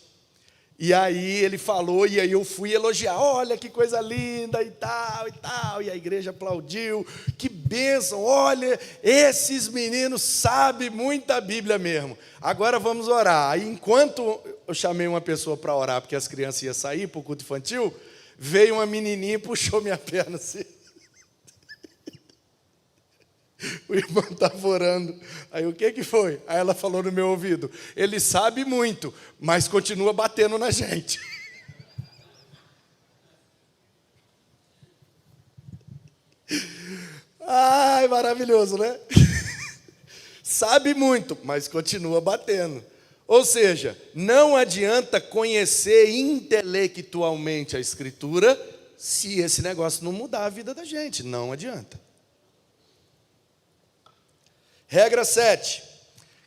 E aí ele falou, e aí eu fui elogiar, olha que coisa linda e tal, e a igreja aplaudiu, que bênção, olha, esses meninos sabem muita Bíblia mesmo. Agora vamos orar. Aí enquanto eu chamei uma pessoa para orar, porque as crianças iam sair para o culto infantil, veio uma menininha e puxou minha perna assim. O irmão estava orando. Aí o que foi? Aí ela falou no meu ouvido, ele sabe muito, mas continua batendo na gente. Ai, maravilhoso, né? Sabe muito, mas continua batendo. Ou seja, não adianta conhecer intelectualmente a Escritura se esse negócio não mudar a vida da gente. Não adianta. Regra 7.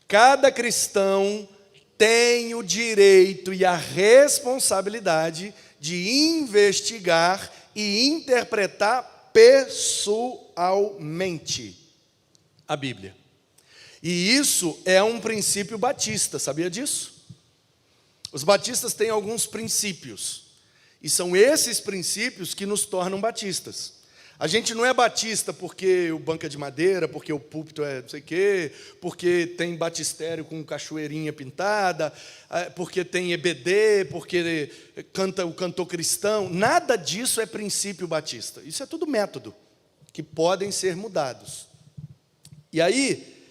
Cada cristão tem o direito e a responsabilidade de investigar e interpretar pessoalmente a Bíblia. E isso é um princípio batista, sabia disso? Os batistas têm alguns princípios, e são esses princípios que nos tornam batistas. A gente não é batista porque o banco é de madeira, porque o púlpito é não sei o quê, porque tem batistério com cachoeirinha pintada, porque tem EBD, porque canta o cantor cristão. Nada disso é princípio batista. Isso é tudo método, que podem ser mudados. E aí,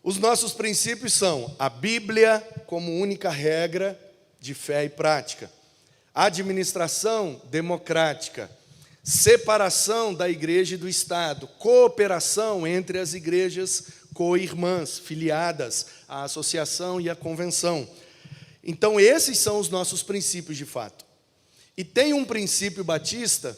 os nossos princípios são a Bíblia como única regra de fé e prática, administração democrática, separação da igreja e do Estado, cooperação entre as igrejas co-irmãs, filiadas à associação e à convenção. Então, esses são os nossos princípios de fato. E tem um princípio batista,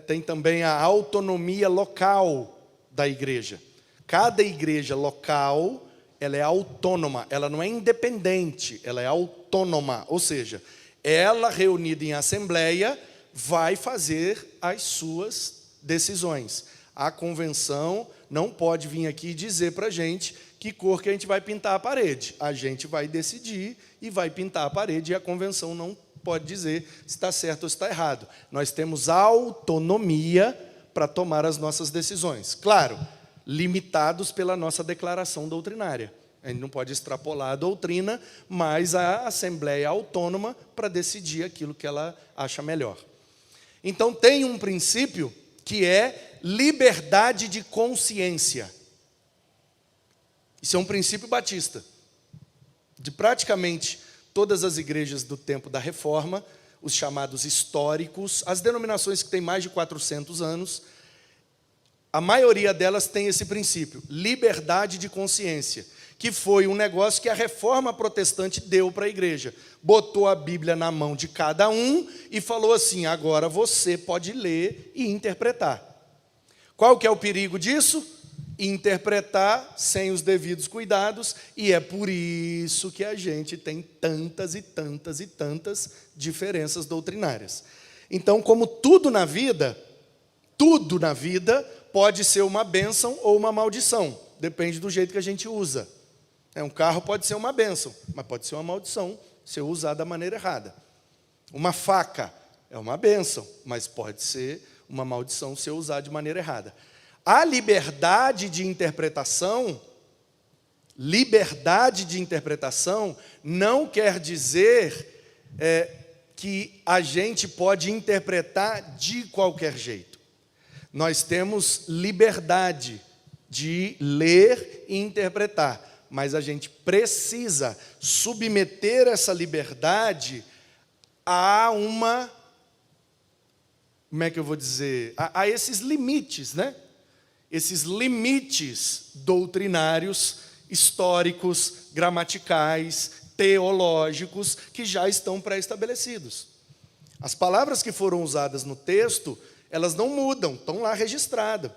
Tem também a autonomia local da igreja. Cada igreja local, ela é autônoma, ela não é independente, ela é autônoma. Ou seja, ela, reunida em assembleia, vai fazer as suas decisões. A convenção não pode vir aqui dizer para a gente que cor que a gente vai pintar a parede. A gente vai decidir e vai pintar a parede, e a convenção não pode dizer se está certo ou se está errado. Nós temos autonomia para tomar as nossas decisões. Claro, limitados pela nossa declaração doutrinária. A gente não pode extrapolar a doutrina, mas a Assembleia é autônoma para decidir aquilo que ela acha melhor. Então, tem um princípio que é liberdade de consciência. Isso é um princípio batista. De praticamente todas as igrejas do tempo da Reforma, os chamados históricos, as denominações que têm mais de 400 anos, a maioria delas tem esse princípio, liberdade de consciência, que foi um negócio que a Reforma Protestante deu para a igreja. Botou a Bíblia na mão de cada um e falou assim: agora você pode ler e interpretar. Qual que é o perigo disso? Interpretar sem os devidos cuidados, e é por isso que a gente tem tantas e tantas e tantas diferenças doutrinárias. Então, como tudo na vida pode ser uma bênção ou uma maldição, depende do jeito que a gente usa. Um carro pode ser uma bênção, mas pode ser uma maldição se eu usar da maneira errada. Uma faca é uma bênção, mas pode ser uma maldição se eu usar de maneira errada. A liberdade de interpretação não quer dizer que a gente pode interpretar de qualquer jeito. Nós temos liberdade de ler e interpretar, mas a gente precisa submeter essa liberdade a uma, como é que eu vou dizer, a esses limites, né? Esses limites doutrinários, históricos, gramaticais, teológicos, que já estão pré-estabelecidos. As palavras que foram usadas no texto, elas não mudam, estão lá registradas.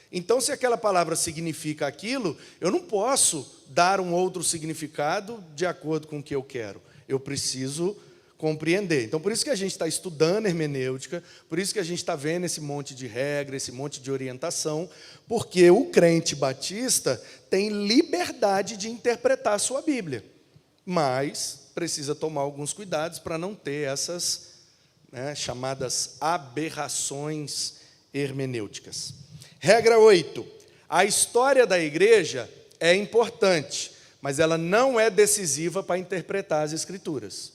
Então, se aquela palavra significa aquilo, eu não posso dar um outro significado de acordo com o que eu quero. Eu preciso compreender. Então, por isso que a gente está estudando hermenêutica, por isso que a gente está vendo esse monte de regra, esse monte de orientação, porque o crente batista tem liberdade de interpretar a sua Bíblia, mas precisa tomar alguns cuidados para não ter essas chamadas aberrações hermenêuticas. Regra 8. A história da igreja é importante, mas ela não é decisiva para interpretar as Escrituras.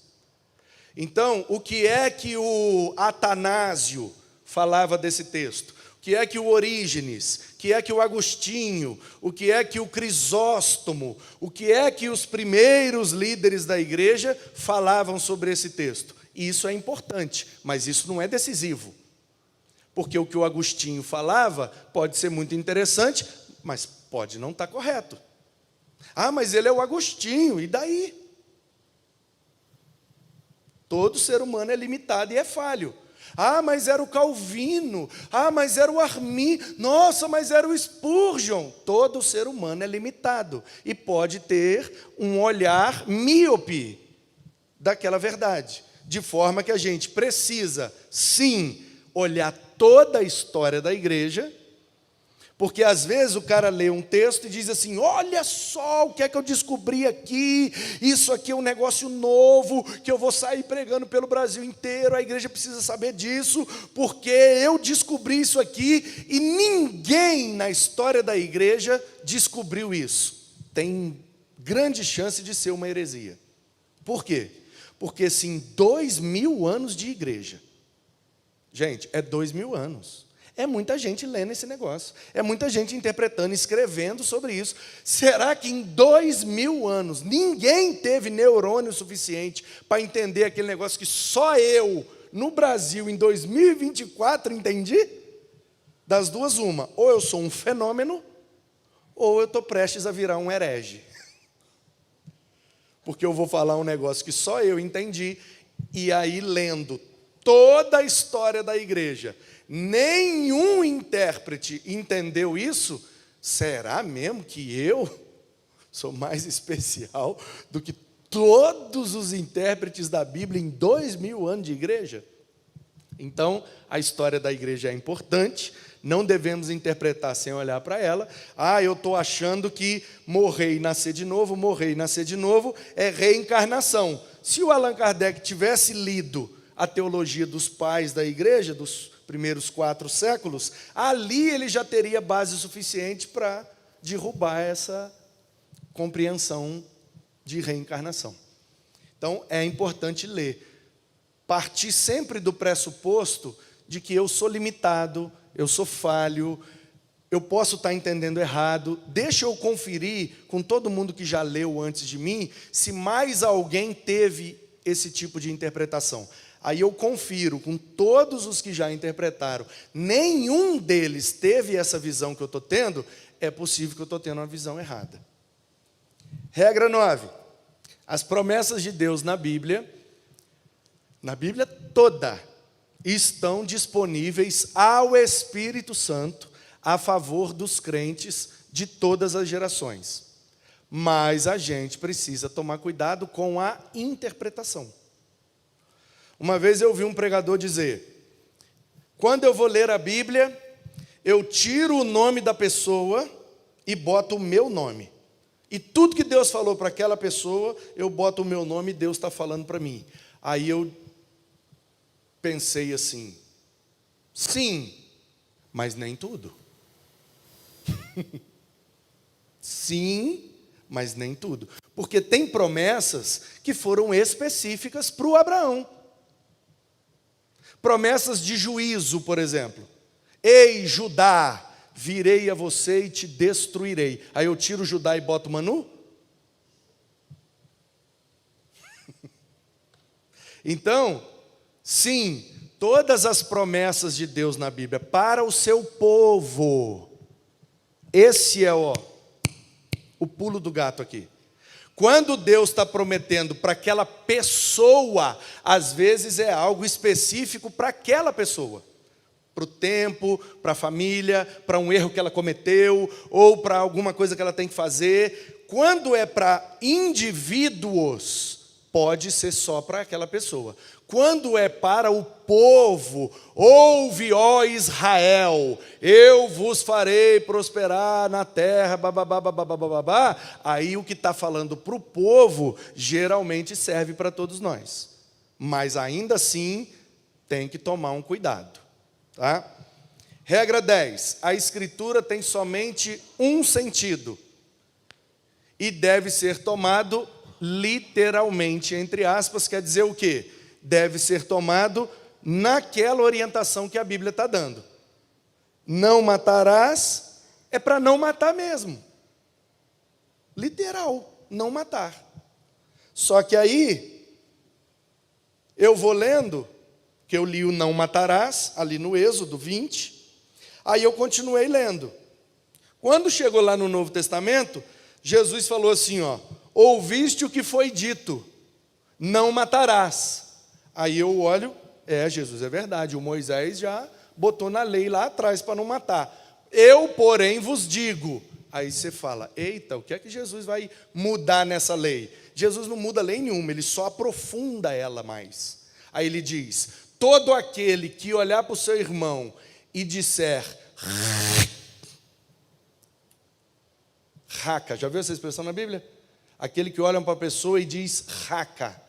Então, o que é que o Atanásio falava desse texto? O que é que o Orígenes? O que é que o Agostinho? O que é que o Crisóstomo? O que é que os primeiros líderes da igreja falavam sobre esse texto? Isso é importante, mas isso não é decisivo. Porque o que o Agostinho falava pode ser muito interessante, mas pode não estar correto. Ah, mas ele é o Agostinho, e daí? Todo ser humano é limitado e é falho. Ah, mas era o Calvino. Ah, mas era o Armínio. Nossa, mas era o Spurgeon. Todo ser humano é limitado e pode ter um olhar míope daquela verdade. De forma que a gente precisa, sim, olhar toda a história da igreja, porque às vezes o cara lê um texto e diz assim: olha só o que é que eu descobri aqui, isso aqui é um negócio novo, que eu vou sair pregando pelo Brasil inteiro, a igreja precisa saber disso, porque eu descobri isso aqui, e ninguém na história da igreja descobriu isso. Tem grande chance de ser uma heresia. Por quê? Porque se em 2000 anos de igreja, gente, é 2000 anos. É muita gente lendo esse negócio. É muita gente interpretando, escrevendo sobre isso. Será que em 2000 anos ninguém teve neurônio suficiente para entender aquele negócio que só eu, no Brasil, em 2024, entendi? Das duas, uma. Ou eu sou um fenômeno, ou eu estou prestes a virar um herege. Porque eu vou falar um negócio que só eu entendi, e aí lendo toda a história da igreja, nenhum intérprete entendeu isso, será mesmo que eu sou mais especial do que todos os intérpretes da Bíblia em 2000 anos de igreja? Então, a história da igreja é importante, não devemos interpretar sem olhar para ela. Eu estou achando que morrer e nascer de novo é reencarnação. Se o Allan Kardec tivesse lido a teologia dos pais da igreja, dos primeiros 4 séculos, ali ele já teria base suficiente para derrubar essa compreensão de reencarnação. Então, é importante ler. Partir sempre do pressuposto de que eu sou limitado, eu sou falho, eu posso estar entendendo errado. Deixa eu conferir com todo mundo que já leu antes de mim, se mais alguém teve esse tipo de interpretação. Aí eu confiro com todos os que já interpretaram, nenhum deles teve essa visão que eu estou tendo, é possível que eu estou tendo uma visão errada. Regra 9. As promessas de Deus na Bíblia toda, estão disponíveis ao Espírito Santo a favor dos crentes de todas as gerações. Mas a gente precisa tomar cuidado com a interpretação. Uma vez eu ouvi um pregador dizer: quando eu vou ler a Bíblia, eu tiro o nome da pessoa e boto o meu nome. E tudo que Deus falou para aquela pessoa, eu boto o meu nome e Deus está falando para mim. Aí eu pensei assim: sim, mas nem tudo. Sim, mas nem tudo. Porque tem promessas que foram específicas para o Abraão. Promessas de juízo, por exemplo. Ei, Judá, virei a você e te destruirei. Aí eu tiro Judá e boto Manu? Então, sim, todas as promessas de Deus na Bíblia para o seu povo. Esse é o pulo do gato aqui. Quando Deus está prometendo para aquela pessoa, às vezes é algo específico para aquela pessoa. Para o tempo, para a família, para um erro que ela cometeu, ou para alguma coisa que ela tem que fazer. Quando é para indivíduos, pode ser só para aquela pessoa. Quando é para o povo, ouve, ó Israel, eu vos farei prosperar na terra, aí o que está falando para o povo, geralmente serve para todos nós. Mas ainda assim, tem que tomar um cuidado. Tá? Regra 10, a Escritura tem somente um sentido, e deve ser tomado literalmente, entre aspas, quer dizer o quê? Deve ser tomado naquela orientação que a Bíblia está dando. Não matarás é para não matar mesmo. Literal, não matar. Só que aí, eu vou lendo, que eu li o não matarás, ali no Êxodo 20, aí eu continuei lendo. Quando chegou lá no Novo Testamento, Jesus falou assim, ouviste o que foi dito, não matarás. Aí eu olho, Jesus, é verdade, o Moisés já botou na lei lá atrás para não matar. Eu, porém, vos digo. Aí você fala, eita, o que é que Jesus vai mudar nessa lei? Jesus não muda lei nenhuma, ele só aprofunda ela mais. Aí ele diz, todo aquele que olhar para o seu irmão e disser, raca, já viu essa expressão na Bíblia? Aquele que olha para a pessoa e diz, raca.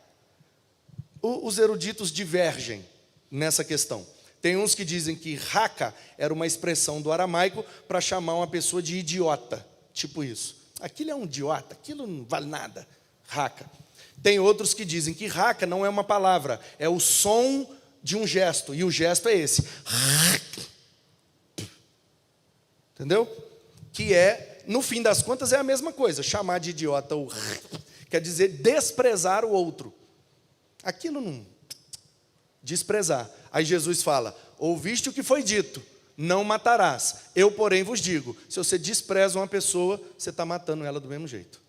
Os eruditos divergem nessa questão. Tem uns que dizem que raca era uma expressão do aramaico para chamar uma pessoa de idiota, tipo isso. Aquilo é um idiota, aquilo não vale nada, raca. Tem outros que dizem que raca não é uma palavra, é o som de um gesto, e o gesto é esse. Entendeu? Que é, no fim das contas, é a mesma coisa. Chamar de idiota ou quer dizer desprezar o outro. Aquilo não, desprezar. Aí Jesus fala, ouviste o que foi dito, não matarás. Eu, porém, vos digo, se você despreza uma pessoa, você está matando ela do mesmo jeito.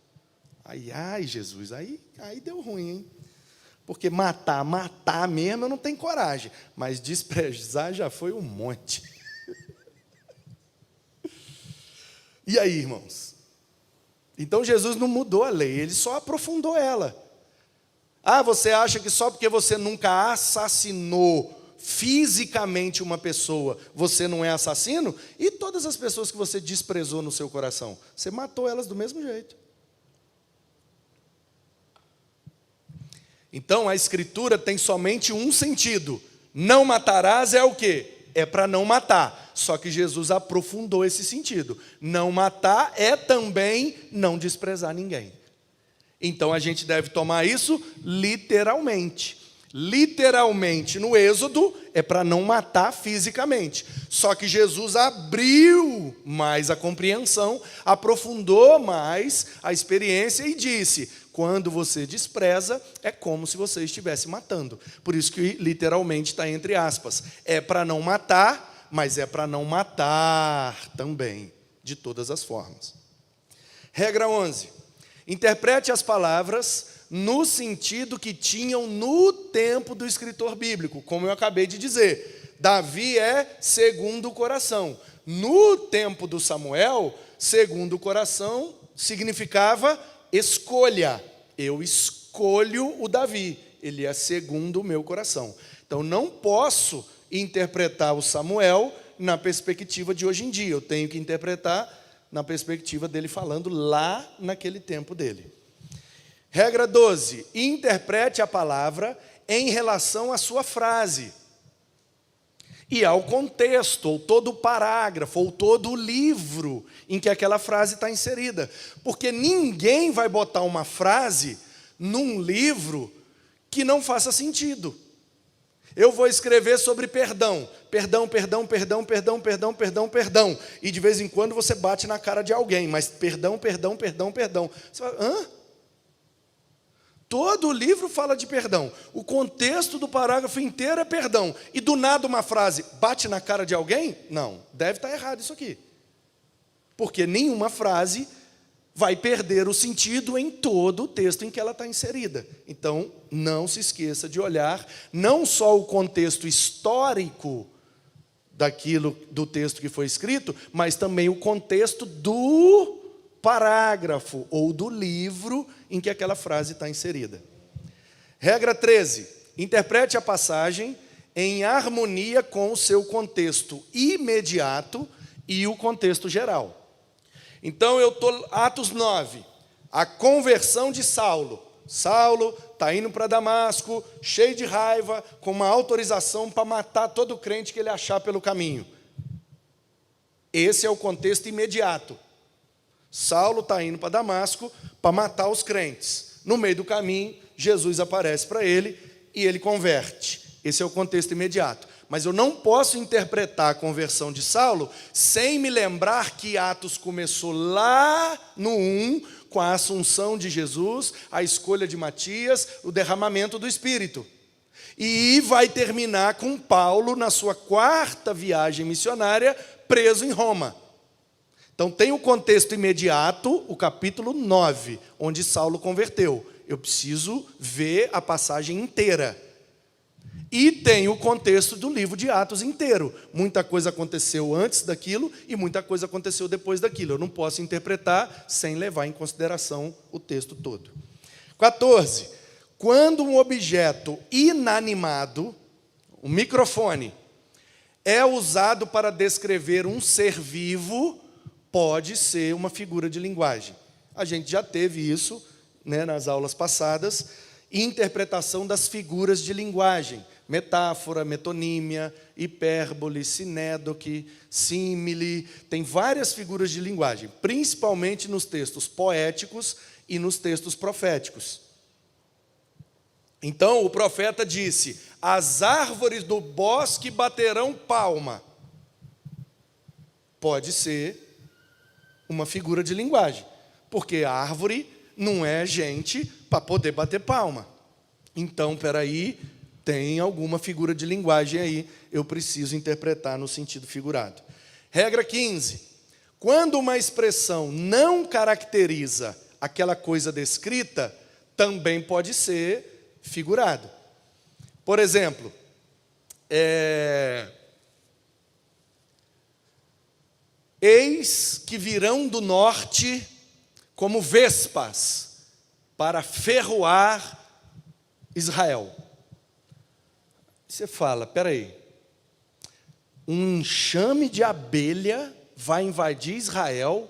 Ai, Jesus, aí deu ruim, hein? Porque matar mesmo eu não tenho coragem. Mas desprezar já foi um monte. E aí, irmãos? Então Jesus não mudou a lei, ele só aprofundou ela. Ah, você acha que só porque você nunca assassinou fisicamente uma pessoa, você não é assassino? E todas as pessoas que você desprezou no seu coração? Você matou elas do mesmo jeito. Então a Escritura tem somente um sentido. Não matarás é o quê? É para não matar. Só que Jesus aprofundou esse sentido. Não matar é também não desprezar ninguém. Então a gente deve tomar isso literalmente. Literalmente no Êxodo é para não matar fisicamente. Só que Jesus abriu mais a compreensão, aprofundou mais a experiência e disse: quando você despreza, é como se você estivesse matando. Por isso que literalmente está entre aspas. É para não matar, mas é para não matar também, de todas as formas. Regra 11. Interprete as palavras no sentido que tinham no tempo do escritor bíblico. Como eu acabei de dizer, Davi é segundo o coração. No tempo do Samuel, segundo o coração significava escolha. Eu escolho o Davi, ele é segundo o meu coração. Então não posso interpretar o Samuel na perspectiva de hoje em dia. Eu tenho que interpretar na perspectiva dele falando lá naquele tempo dele. Regra 12. Interprete a palavra em relação à sua frase. E ao contexto, ou todo o parágrafo, ou todo o livro em que aquela frase está inserida. Porque ninguém vai botar uma frase num livro que não faça sentido. Eu vou escrever sobre perdão. Perdão. E de vez em quando você bate na cara de alguém, mas perdão. Você fala, hã? Todo o livro fala de perdão. O contexto do parágrafo inteiro é perdão. E do nada uma frase bate na cara de alguém? Não, deve estar errado isso aqui. Porque nenhuma frase vai perder o sentido em todo o texto em que ela está inserida. Então, não se esqueça de olhar não só o contexto histórico do texto que foi escrito, mas também o contexto do parágrafo ou do livro em que aquela frase está inserida. Regra 13. Interprete a passagem em harmonia com o seu contexto imediato e o contexto geral. Então eu estou, Atos 9, a conversão de Saulo. Saulo está indo para Damasco, cheio de raiva, com uma autorização para matar todo crente que ele achar pelo caminho. Esse é o contexto imediato. Saulo está indo para Damasco para matar os crentes. No meio do caminho, Jesus aparece para ele e ele converte. Esse é o contexto imediato. Mas eu não posso interpretar a conversão de Saulo sem me lembrar que Atos começou lá no 1, com a assunção de Jesus, a escolha de Matias, o derramamento do Espírito. E vai terminar com Paulo na sua 4ª viagem missionária, preso em Roma. Então tem o contexto imediato, o capítulo 9, onde Saulo converteu. Eu preciso ver a passagem inteira. E tem o contexto do livro de Atos inteiro. Muita coisa aconteceu antes daquilo e muita coisa aconteceu depois daquilo. Eu não posso interpretar sem levar em consideração o texto todo. 14. Quando um objeto inanimado, um microfone, é usado para descrever um ser vivo, pode ser uma figura de linguagem. A gente já teve isso, né, nas aulas passadas, interpretação das figuras de linguagem. Metáfora, metonímia, hipérbole, sinédoque, símile. Tem várias figuras de linguagem, principalmente nos textos poéticos e nos textos proféticos. Então o profeta disse: as árvores do bosque baterão palma. Pode ser uma figura de linguagem, porque a árvore não é gente para poder bater palma. Então, peraí, tem alguma figura de linguagem aí, eu preciso interpretar no sentido figurado. Regra 15. Quando uma expressão não caracteriza aquela coisa descrita, também pode ser figurado. Por exemplo, eis que virão do norte como vespas para ferroar Israel. Você fala, peraí, um enxame de abelha vai invadir Israel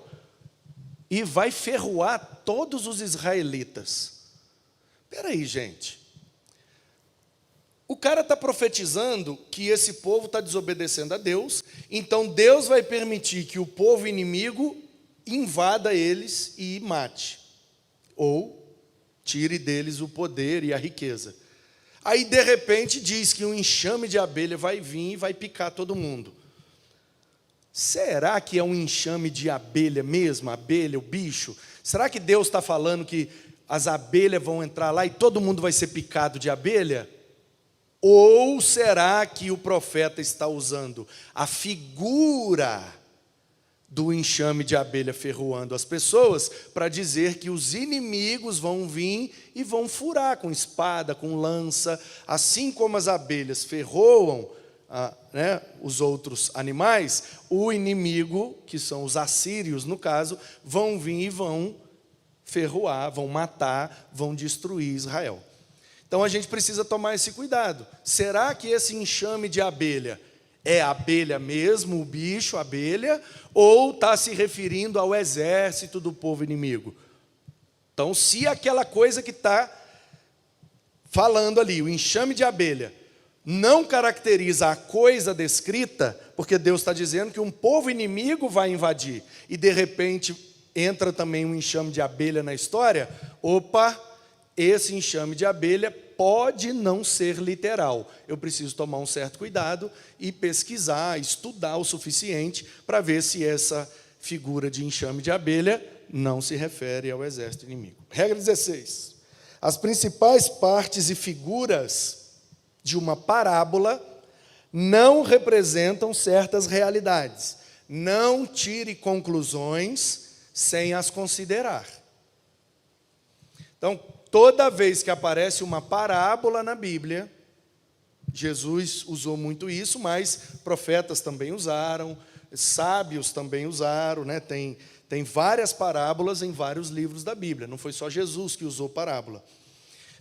e vai ferroar todos os israelitas. Peraí, gente. O cara está profetizando que esse povo está desobedecendo a Deus, então Deus vai permitir que o povo inimigo invada eles e mate, ou tire deles o poder e a riqueza. Aí, de repente, diz que um enxame de abelha vai vir e vai picar todo mundo. Será que é um enxame de abelha mesmo? Abelha, o bicho? Será que Deus está falando que as abelhas vão entrar lá e todo mundo vai ser picado de abelha? Ou será que o profeta está usando a figura do enxame de abelha ferroando as pessoas para dizer que os inimigos vão vir e vão furar com espada, com lança, assim como as abelhas ferroam os outros animais, o inimigo, que são os assírios no caso, vão vir e vão ferroar, vão matar, vão destruir Israel. Então a gente precisa tomar esse cuidado. Será que esse enxame de abelha é a abelha mesmo, o bicho, a abelha, ou está se referindo ao exército do povo inimigo? Então, se aquela coisa que está falando ali, o enxame de abelha, não caracteriza a coisa descrita, porque Deus está dizendo que um povo inimigo vai invadir, e de repente entra também um enxame de abelha na história, opa, esse enxame de abelha pode não ser literal. Eu preciso tomar um certo cuidado e pesquisar, estudar o suficiente para ver se essa figura de enxame de abelha não se refere ao exército inimigo. Regra 16. As principais partes e figuras de uma parábola não representam certas realidades. Não tire conclusões sem as considerar. Então, toda vez que aparece uma parábola na Bíblia, Jesus usou muito isso, mas profetas também usaram, sábios também usaram, né? Tem várias parábolas em vários livros da Bíblia, não foi só Jesus que usou parábola.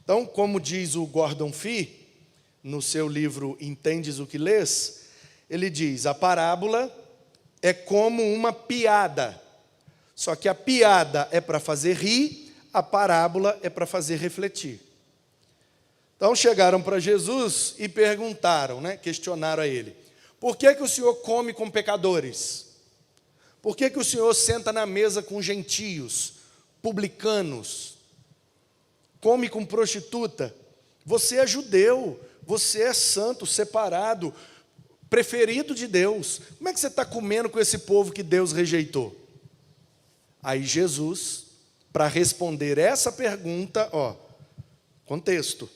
Então, como diz o Gordon Fee, no seu livro Entendes o que Lês, ele diz, a parábola é como uma piada, só que a piada é para fazer rir, a parábola é para fazer refletir. Então chegaram para Jesus e perguntaram, questionaram a ele, por que o Senhor come com pecadores? Por que o Senhor senta na mesa com gentios, publicanos, come com prostituta? Você é judeu, você é santo, separado, preferido de Deus. Como é que você está comendo com esse povo que Deus rejeitou? Aí Jesus, para responder essa pergunta, contexto.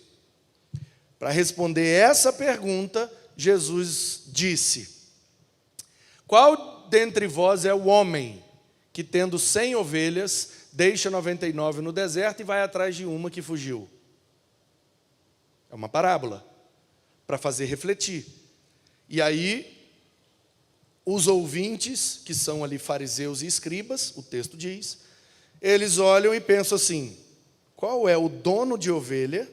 Para responder essa pergunta, Jesus disse, qual dentre vós é o homem que, tendo 100 ovelhas, deixa 99 no deserto e vai atrás de uma que fugiu? É uma parábola, para fazer refletir. E aí, os ouvintes, que são ali fariseus e escribas, o texto diz, eles olham e pensam assim, qual é o dono de ovelha,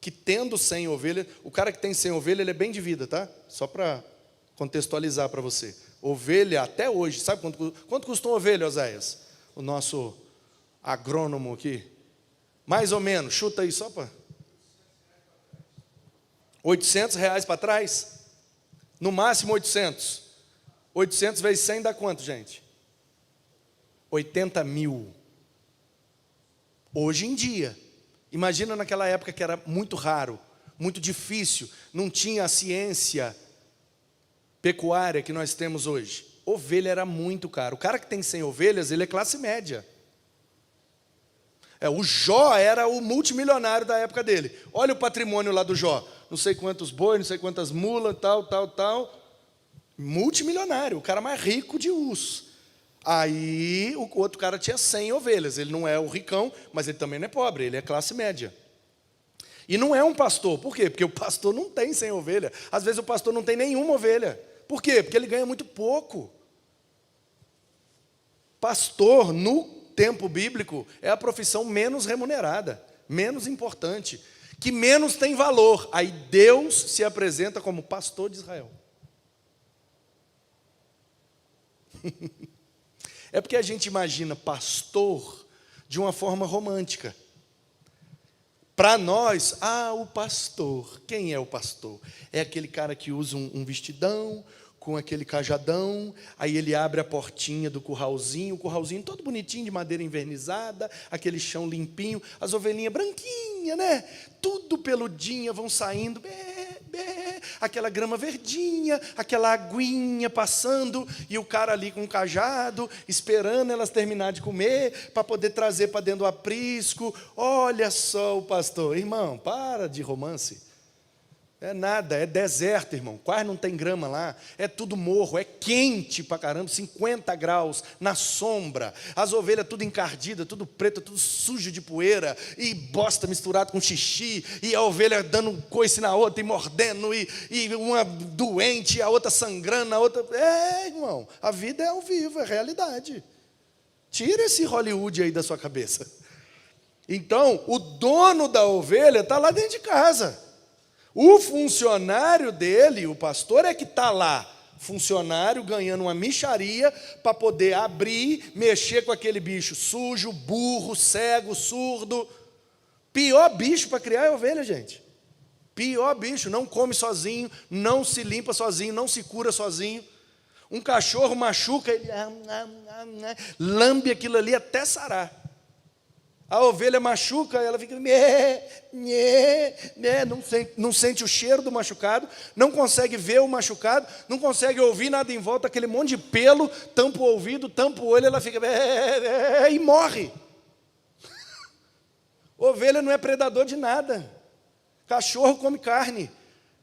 que tendo 100 ovelhas, o cara que tem 100 ovelhas, ele é bem de vida, tá? Só para contextualizar para você. Ovelha, até hoje, sabe quanto custa uma ovelha, Oséias? O nosso agrônomo aqui. Mais ou menos, chuta aí só para... R$800 para trás? No máximo 800. 800 vezes 100 dá quanto, gente? 80 mil. Hoje em dia. Imagina naquela época que era muito raro, muito difícil, não tinha a ciência pecuária que nós temos hoje. Ovelha era muito caro. O cara que tem 100 ovelhas, ele é classe média. O Jó era o multimilionário da época dele. Olha o patrimônio lá do Jó. Não sei quantos bois, não sei quantas mulas, tal. Multimilionário, o cara mais rico de Uz. Aí o outro cara tinha 100 ovelhas. Ele não é o ricão, mas ele também não é pobre, ele é classe média. E não é um pastor. Por quê? Porque o pastor não tem 100 ovelhas. Às vezes o pastor não tem nenhuma ovelha. Por quê? Porque ele ganha muito pouco. Pastor, no tempo bíblico, é a profissão menos remunerada, menos importante, que menos tem valor. Aí Deus se apresenta como pastor de Israel. É porque a gente imagina pastor de uma forma romântica. Para nós, o pastor. Quem é o pastor? É aquele cara que usa um vestidão, com aquele cajadão, aí ele abre a portinha do curralzinho, o curralzinho todo bonitinho, de madeira envernizada, aquele chão limpinho, as ovelhinhas branquinhas, né? Tudo peludinha, vão saindo, aquela grama verdinha, aquela aguinha passando, e o cara ali com um cajado, esperando elas terminar de comer, para poder trazer para dentro do aprisco. Olha só o pastor. Irmão, para de romance. É nada, é deserto, irmão. Quase não tem grama lá. É tudo morro, é quente pra caramba, 50 graus, na sombra. As ovelhas tudo encardidas, tudo preto, tudo sujo de poeira, e bosta misturado com xixi, e a ovelha dando um coice na outra, e mordendo, e uma doente, a outra sangrando, a outra... irmão, a vida é ao vivo, é realidade. Tira esse Hollywood aí da sua cabeça. Então, o dono da ovelha está lá dentro de casa. O funcionário dele, o pastor, é que está lá, funcionário ganhando uma mixaria para poder abrir, mexer com aquele bicho sujo, burro, cego, surdo. Pior bicho para criar é ovelha, gente. Pior bicho, não come sozinho, não se limpa sozinho, não se cura sozinho. Um cachorro machuca, ele lambe aquilo ali até sarar. A ovelha machuca, ela fica... não sente o cheiro do machucado, não consegue ver o machucado, não consegue ouvir nada em volta, aquele monte de pelo, tampa o ouvido, tampa o olho, ela fica... e morre. Ovelha não é predador de nada. Cachorro come carne,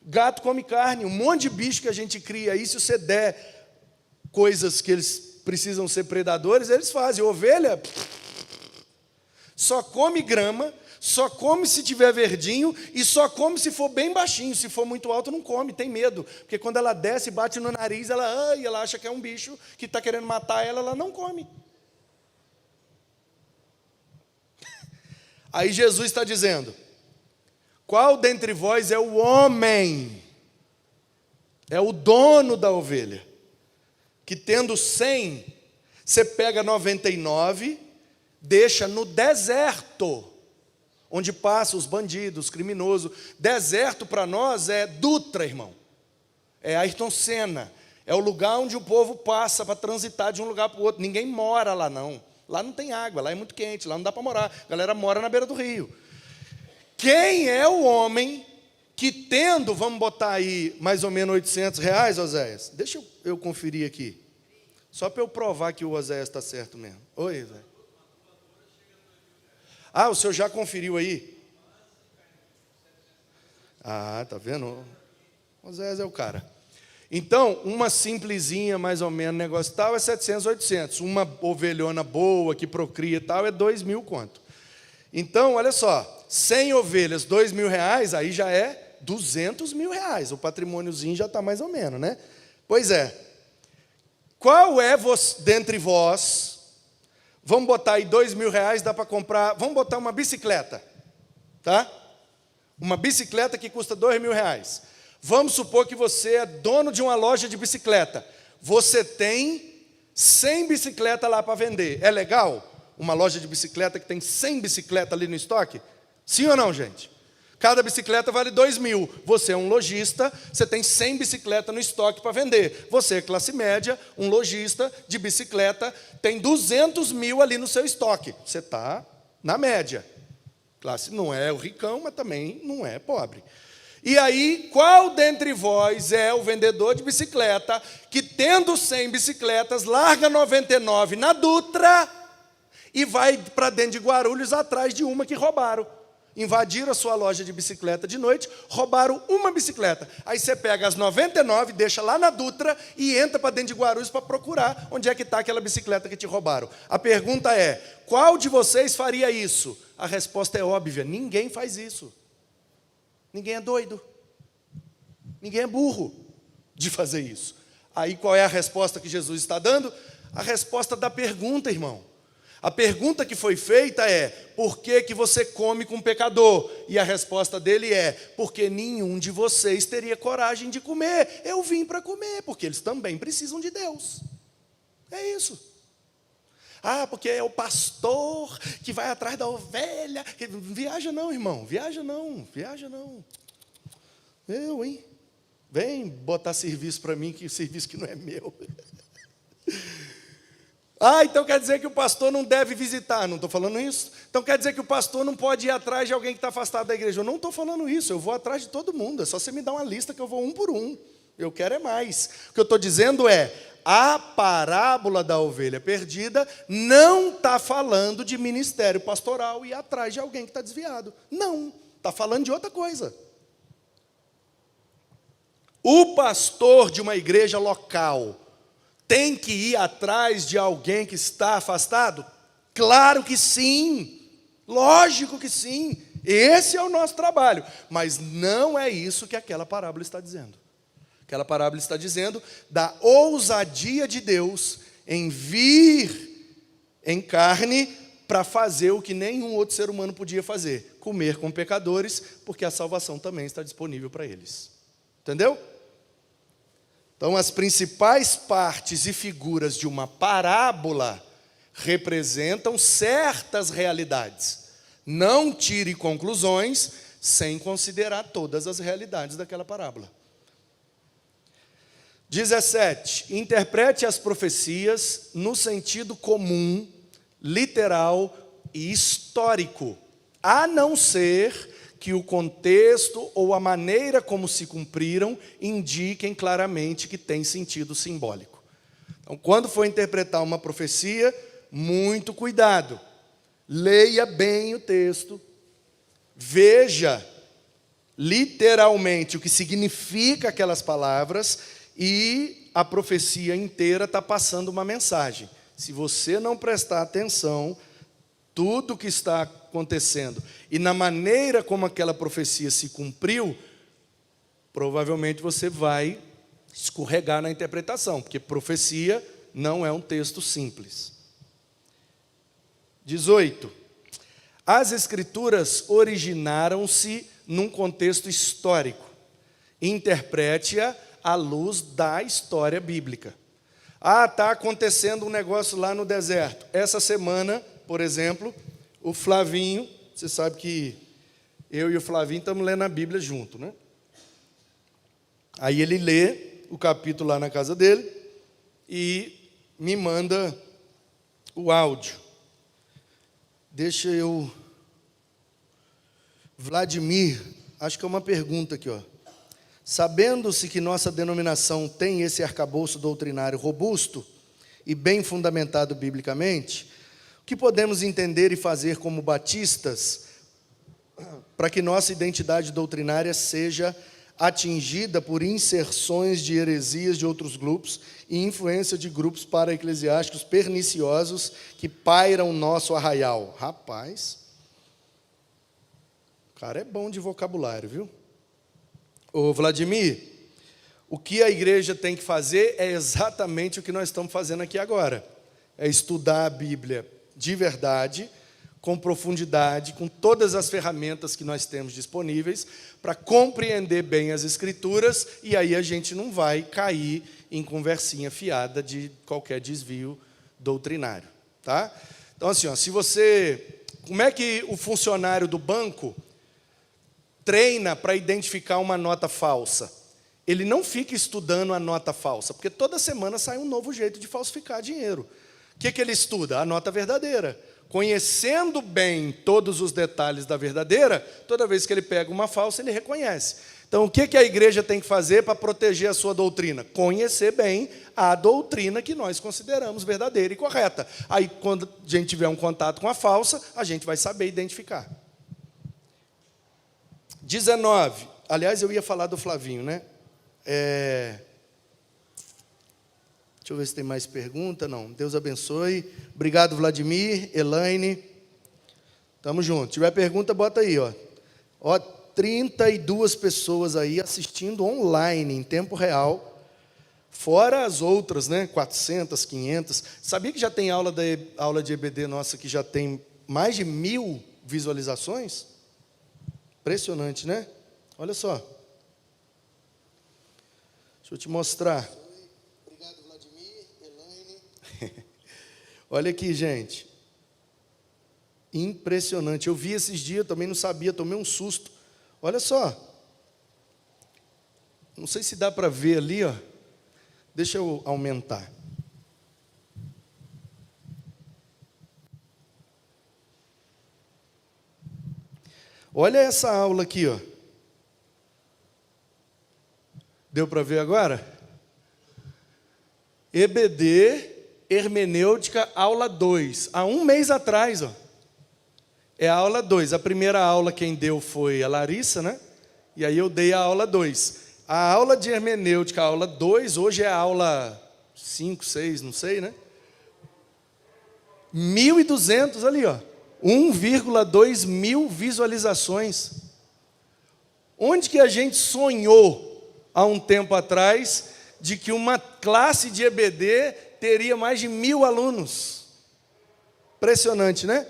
gato come carne, um monte de bicho que a gente cria aí, se você der coisas que eles precisam ser predadores, eles fazem. Ovelha... só come grama, só come se tiver verdinho e só come se for bem baixinho. Se for muito alto, não come, tem medo. Porque quando ela desce, bate no nariz, ela acha que é um bicho que está querendo matar ela, ela não come. Aí Jesus está dizendo, qual dentre vós é o homem? É o dono da ovelha. Que tendo 100, você pega 99... deixa no deserto, onde passam os bandidos, os criminosos. Deserto para nós é Dutra, irmão. É Ayrton Senna. É o lugar onde o povo passa para transitar de um lugar para o outro. Ninguém mora lá, não. Lá não tem água, lá é muito quente, lá não dá para morar. A galera mora na beira do rio. Quem é o homem que tendo, vamos botar aí mais ou menos R$800, Oséias? Deixa eu conferir aqui. Só para eu provar que o Oséias está certo mesmo. Oi, Zé. O senhor já conferiu aí? Tá vendo? O Zé é o cara. Então, uma simplesinha, mais ou menos, negócio tal, é 700, 800. Uma ovelhona boa, que procria tal, é 2.000 conto. Então, olha só, 100 ovelhas, R$2.000, aí já é R$200.000. O patrimôniozinho já está mais ou menos, né? Pois é. Qual é dentre vós... Vamos botar aí R$2.000, dá para comprar... Vamos botar uma bicicleta, tá? Uma bicicleta que custa R$2.000. Vamos supor que você é dono de uma loja de bicicleta. Você tem 100 bicicletas lá para vender. É legal? Uma loja de bicicleta que tem 100 bicicletas ali no estoque? Sim ou não, gente? Cada bicicleta vale R$2.000. Você é um lojista, você tem 100 bicicletas no estoque para vender. Você é classe média, um lojista de bicicleta, tem R$200.000 ali no seu estoque. Você está na média. Classe não é o ricão, mas também não é pobre. E aí, qual dentre vós é o vendedor de bicicleta que, tendo 100 bicicletas, larga 99 na Dutra e vai para dentro de Guarulhos atrás de uma que roubaram? Invadiram a sua loja de bicicleta de noite, roubaram uma bicicleta. Aí você pega as 99, deixa lá na Dutra e entra para dentro de Guarulhos para procurar onde é que está aquela bicicleta que te roubaram. A pergunta é, qual de vocês faria isso? A resposta é óbvia, ninguém faz isso. Ninguém é doido. Ninguém é burro de fazer isso. Aí qual é a resposta que Jesus está dando? A resposta da pergunta, irmão. A pergunta que foi feita é: por que que você come com pecador? E a resposta dele é: porque nenhum de vocês teria coragem de comer. Eu vim para comer, porque eles também precisam de Deus. É isso. Ah, porque é o pastor que vai atrás da ovelha. Viaja não, irmão, viaja não. Eu, hein? Vem botar serviço para mim, que serviço que não é meu. Ah, então quer dizer que o pastor não deve visitar. Não estou falando isso. Então quer dizer que o pastor não pode ir atrás de alguém que está afastado da igreja. Eu não estou falando isso, eu vou atrás de todo mundo. É só você me dar uma lista que eu vou um por um. Eu quero é mais. O que eu estou dizendo é: a parábola da ovelha perdida não está falando de ministério pastoral e ir atrás de alguém que está desviado. Não, está falando de outra coisa. O pastor de uma igreja local tem que ir atrás de alguém que está afastado? Claro que sim, lógico que sim. Esse é o nosso trabalho. Mas não é isso que aquela parábola está dizendo. Aquela parábola está dizendo da ousadia de Deus em vir em carne para fazer o que nenhum outro ser humano podia fazer: comer com pecadores, porque a salvação também está disponível para eles. Entendeu? Então, as principais partes e figuras de uma parábola representam certas realidades. Não tire conclusões sem considerar todas as realidades daquela parábola. 17. Interprete as profecias no sentido comum, literal e histórico, a não ser que o contexto ou a maneira como se cumpriram indiquem claramente que tem sentido simbólico. Então, quando for interpretar uma profecia, muito cuidado. Leia bem o texto, veja literalmente o que significa aquelas palavras, e a profecia inteira está passando uma mensagem. Se você não prestar atenção, tudo o que está acontecendo e na maneira como aquela profecia se cumpriu, provavelmente você vai escorregar na interpretação, porque profecia não é um texto simples. 18. As escrituras originaram-se num contexto histórico. Interprete-a à luz da história bíblica. Ah, está acontecendo um negócio lá no deserto. Essa semana, por exemplo, o Flavinho, você sabe que eu e o Flavinho estamos lendo a Bíblia junto, né? Aí ele lê o capítulo lá na casa dele e me manda o áudio. Deixa eu... Vladimir, acho que é uma pergunta aqui, ó. Sabendo-se que nossa denominação tem esse arcabouço doutrinário robusto e bem fundamentado biblicamente, o que podemos entender e fazer como batistas para que nossa identidade doutrinária seja atingida por inserções de heresias de outros grupos e influência de grupos para-eclesiásticos perniciosos que pairam nosso arraial? Rapaz, o cara é bom de vocabulário, viu? Ô Vladimir, o que a igreja tem que fazer é exatamente o que nós estamos fazendo aqui agora. É estudar a Bíblia de verdade, com profundidade, com todas as ferramentas que nós temos disponíveis, para compreender bem as Escrituras, e aí a gente não vai cair em conversinha fiada de qualquer desvio doutrinário. Tá? Então, assim, ó, se você... Como é que o funcionário do banco treina para identificar uma nota falsa? Ele não fica estudando a nota falsa, porque toda semana sai um novo jeito de falsificar dinheiro. O que ele estuda? A nota verdadeira. Conhecendo bem todos os detalhes da verdadeira, toda vez que ele pega uma falsa, ele reconhece. Então, o que a igreja tem que fazer para proteger a sua doutrina? Conhecer bem a doutrina que nós consideramos verdadeira e correta. Aí, quando a gente tiver um contato com a falsa, a gente vai saber identificar. 19. Aliás, eu ia falar do Flavinho, né? Deixa eu ver se tem mais pergunta. Não, Deus abençoe. Obrigado, Vladimir, Elaine. Tamo junto. Se tiver pergunta, bota aí, ó. Ó, 32 pessoas aí assistindo online, em tempo real. Fora as outras, né? 400, 500. Sabia que já tem aula de EBD nossa que já tem mais de 1000 visualizações? Impressionante, né? Olha só. Deixa eu te mostrar. Obrigado, Vladimir, Elaine. Olha aqui, gente. Impressionante. Eu vi esses dias, eu também não sabia, tomei um susto. Olha só. Não sei se dá para ver ali, ó. Deixa eu aumentar. Olha essa aula aqui, ó. Deu para ver agora? EBD, Hermenêutica, aula 2. Há um mês atrás, ó. É a aula 2. A primeira aula quem deu foi a Larissa, né? E aí eu dei a aula 2. A aula de hermenêutica, a aula 2, hoje é a aula 5, 6, não sei, né? 1.200 ali, ó. 1,2 mil visualizações. Onde que a gente sonhou há um tempo atrás de que uma classe de EBD teria mais de 1.000 alunos? Impressionante, né?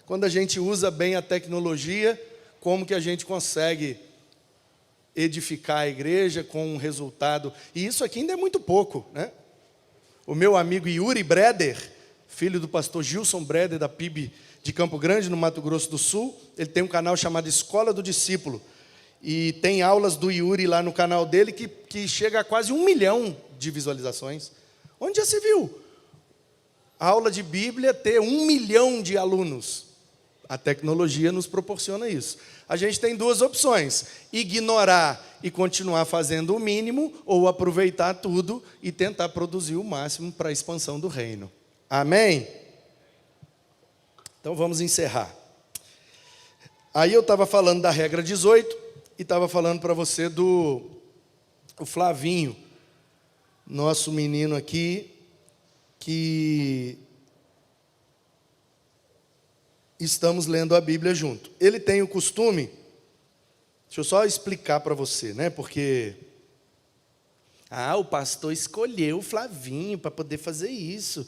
Quando a gente usa bem a tecnologia, como que a gente consegue edificar a igreja com um resultado. E isso aqui ainda é muito pouco, né? O meu amigo Yuri Breder, filho do pastor Gilson Breder, da PIB de Campo Grande, no Mato Grosso do Sul, ele tem um canal chamado Escola do Discípulo. E tem aulas do Yuri lá no canal dele que chega a quase 1 milhão de visualizações. Onde já se viu? A aula de Bíblia ter 1 milhão de alunos. A tecnologia nos proporciona isso. A gente tem duas opções: ignorar e continuar fazendo o mínimo, ou aproveitar tudo e tentar produzir o máximo para a expansão do reino. Amém? Então vamos encerrar. Aí eu estava falando da regra 18 e estava falando para você do Flavinho, nosso menino aqui, que estamos lendo a Bíblia junto. Ele tem o costume, deixa eu só explicar para você, né? Porque o pastor escolheu o Flavinho para poder fazer isso.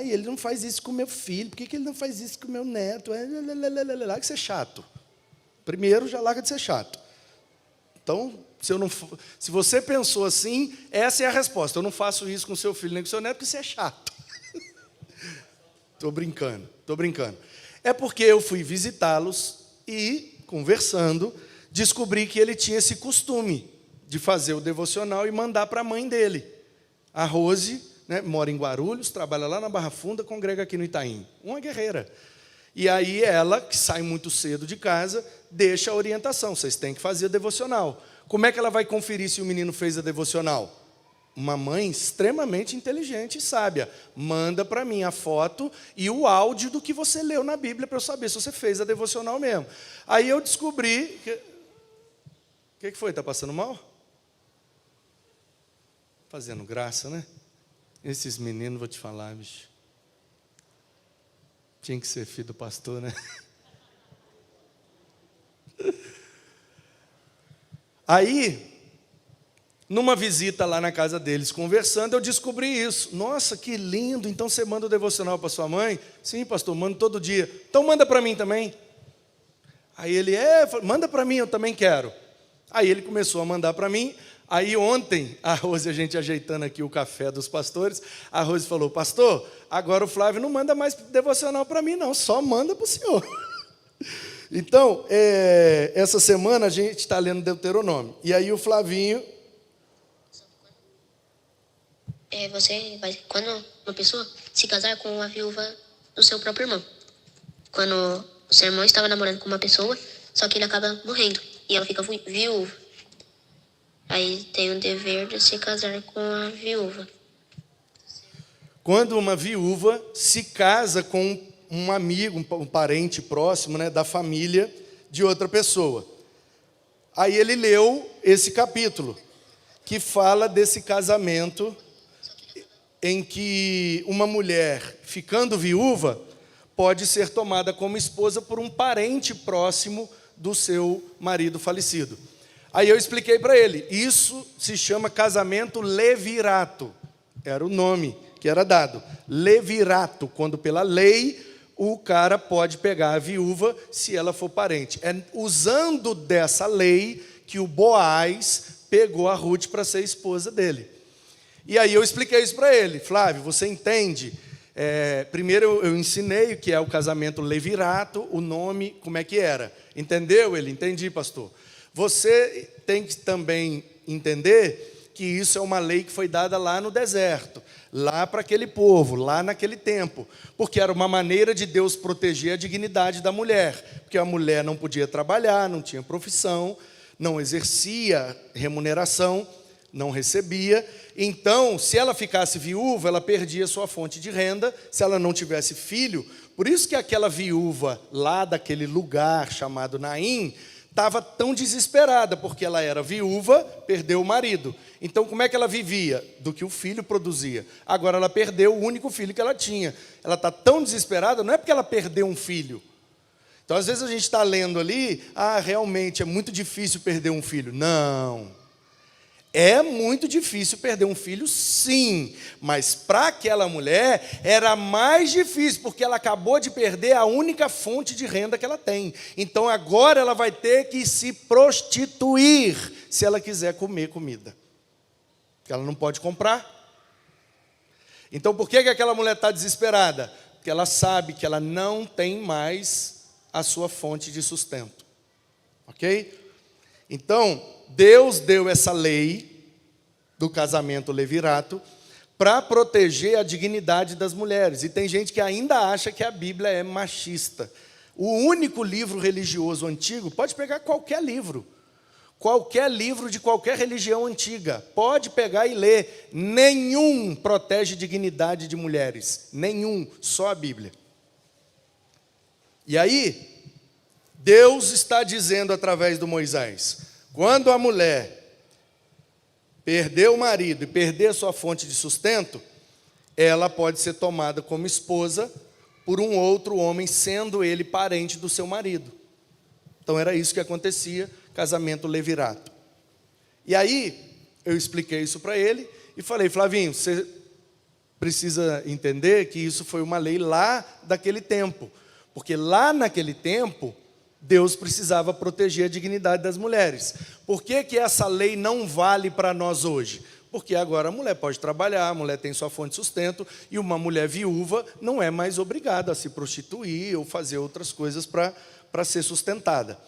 Ele não faz isso com o meu filho. Por que ele não faz isso com o meu neto? Larga de ser chato. Primeiro, já larga de ser chato. Então, se você pensou assim, essa é a resposta. Eu não faço isso com o seu filho nem com o seu neto, porque você é chato. Estou brincando. É porque eu fui visitá-los e, conversando, descobri que ele tinha esse costume de fazer o devocional e mandar para a mãe dele. A Rose, né, mora em Guarulhos, trabalha lá na Barra Funda, congrega aqui no Itaim. Uma guerreira. E aí ela, que sai muito cedo de casa, deixa a orientação. Vocês têm que fazer a devocional. Como é que ela vai conferir se o menino fez a devocional? Uma mãe extremamente inteligente e sábia. Manda para mim a foto e o áudio do que você leu na Bíblia para eu saber se você fez a devocional mesmo. Aí eu descobri... O que foi? Está passando mal? Fazendo graça, né? Esses meninos, vou te falar, bicho. Tinha que ser filho do pastor, né? Aí, numa visita lá na casa deles, conversando, eu descobri isso. Nossa, que lindo! Então você manda o devocional para sua mãe? Sim, pastor, mando todo dia. Então manda para mim também. Aí ele, manda para mim, eu também quero. Aí ele começou a mandar para mim. Aí ontem, a Rose, a gente ajeitando aqui o café dos pastores, a Rose falou: pastor, agora o Flávio não manda mais devocional para mim não, só manda para o senhor. Então, essa semana a gente está lendo Deuteronômio. E aí o Flavinho... Quando uma pessoa se casar com a viúva do seu próprio irmão. Quando o seu irmão estava namorando com uma pessoa, só que ele acaba morrendo e ela fica viúva. Aí tem o dever de se casar com a viúva. Quando uma viúva se casa com um amigo, um parente próximo, né, da família de outra pessoa. Aí ele leu esse capítulo, que fala desse casamento em que uma mulher, ficando viúva, pode ser tomada como esposa por um parente próximo do seu marido falecido. Aí eu expliquei para ele, isso se chama casamento levirato, era o nome que era dado, levirato, quando pela lei o cara pode pegar a viúva se ela for parente. É usando dessa lei que o Boaz pegou a Ruth para ser esposa dele. E aí eu expliquei isso para ele, Flávio, você entende? Primeiro eu ensinei o que é o casamento levirato, o nome, como é que era. Entendeu ele? Entendi, pastor. Você tem que também entender que isso é uma lei que foi dada lá no deserto, lá para aquele povo, lá naquele tempo, porque era uma maneira de Deus proteger a dignidade da mulher, porque a mulher não podia trabalhar, não tinha profissão, não exercia remuneração, não recebia. Então, se ela ficasse viúva, ela perdia sua fonte de renda, se ela não tivesse filho. Por isso que aquela viúva lá daquele lugar chamado Naim estava tão desesperada, porque ela era viúva, perdeu o marido. Então, como é que ela vivia? Do que o filho produzia. Agora ela perdeu o único filho que ela tinha. Ela está tão desesperada, não é porque ela perdeu um filho. Então, às vezes a gente está lendo ali, realmente é muito difícil perder um filho. Não. É muito difícil perder um filho, sim, mas para aquela mulher era mais difícil, porque ela acabou de perder a única fonte de renda que ela tem. Então agora ela vai ter que se prostituir, se ela quiser comer comida. Porque ela não pode comprar. Então por que aquela mulher está desesperada? Porque ela sabe que ela não tem mais a sua fonte de sustento. Ok? Então, Deus deu essa lei do casamento levirato para proteger a dignidade das mulheres. E tem gente que ainda acha que a Bíblia é machista. O único livro religioso antigo, pode pegar qualquer livro de qualquer religião antiga, pode pegar e ler, nenhum protege dignidade de mulheres, nenhum, só a Bíblia. E aí, Deus está dizendo através do Moisés, quando a mulher perder o marido e perder a sua fonte de sustento, ela pode ser tomada como esposa por um outro homem, sendo ele parente do seu marido. Então era isso que acontecia, casamento levirato. E aí, eu expliquei isso para ele e falei, Flavinho, você precisa entender que isso foi uma lei lá daquele tempo, porque lá naquele tempo, Deus precisava proteger a dignidade das mulheres. Por que essa lei não vale para nós hoje? Porque agora a mulher pode trabalhar, a mulher tem sua fonte de sustento, e uma mulher viúva não é mais obrigada a se prostituir ou fazer outras coisas para ser sustentada.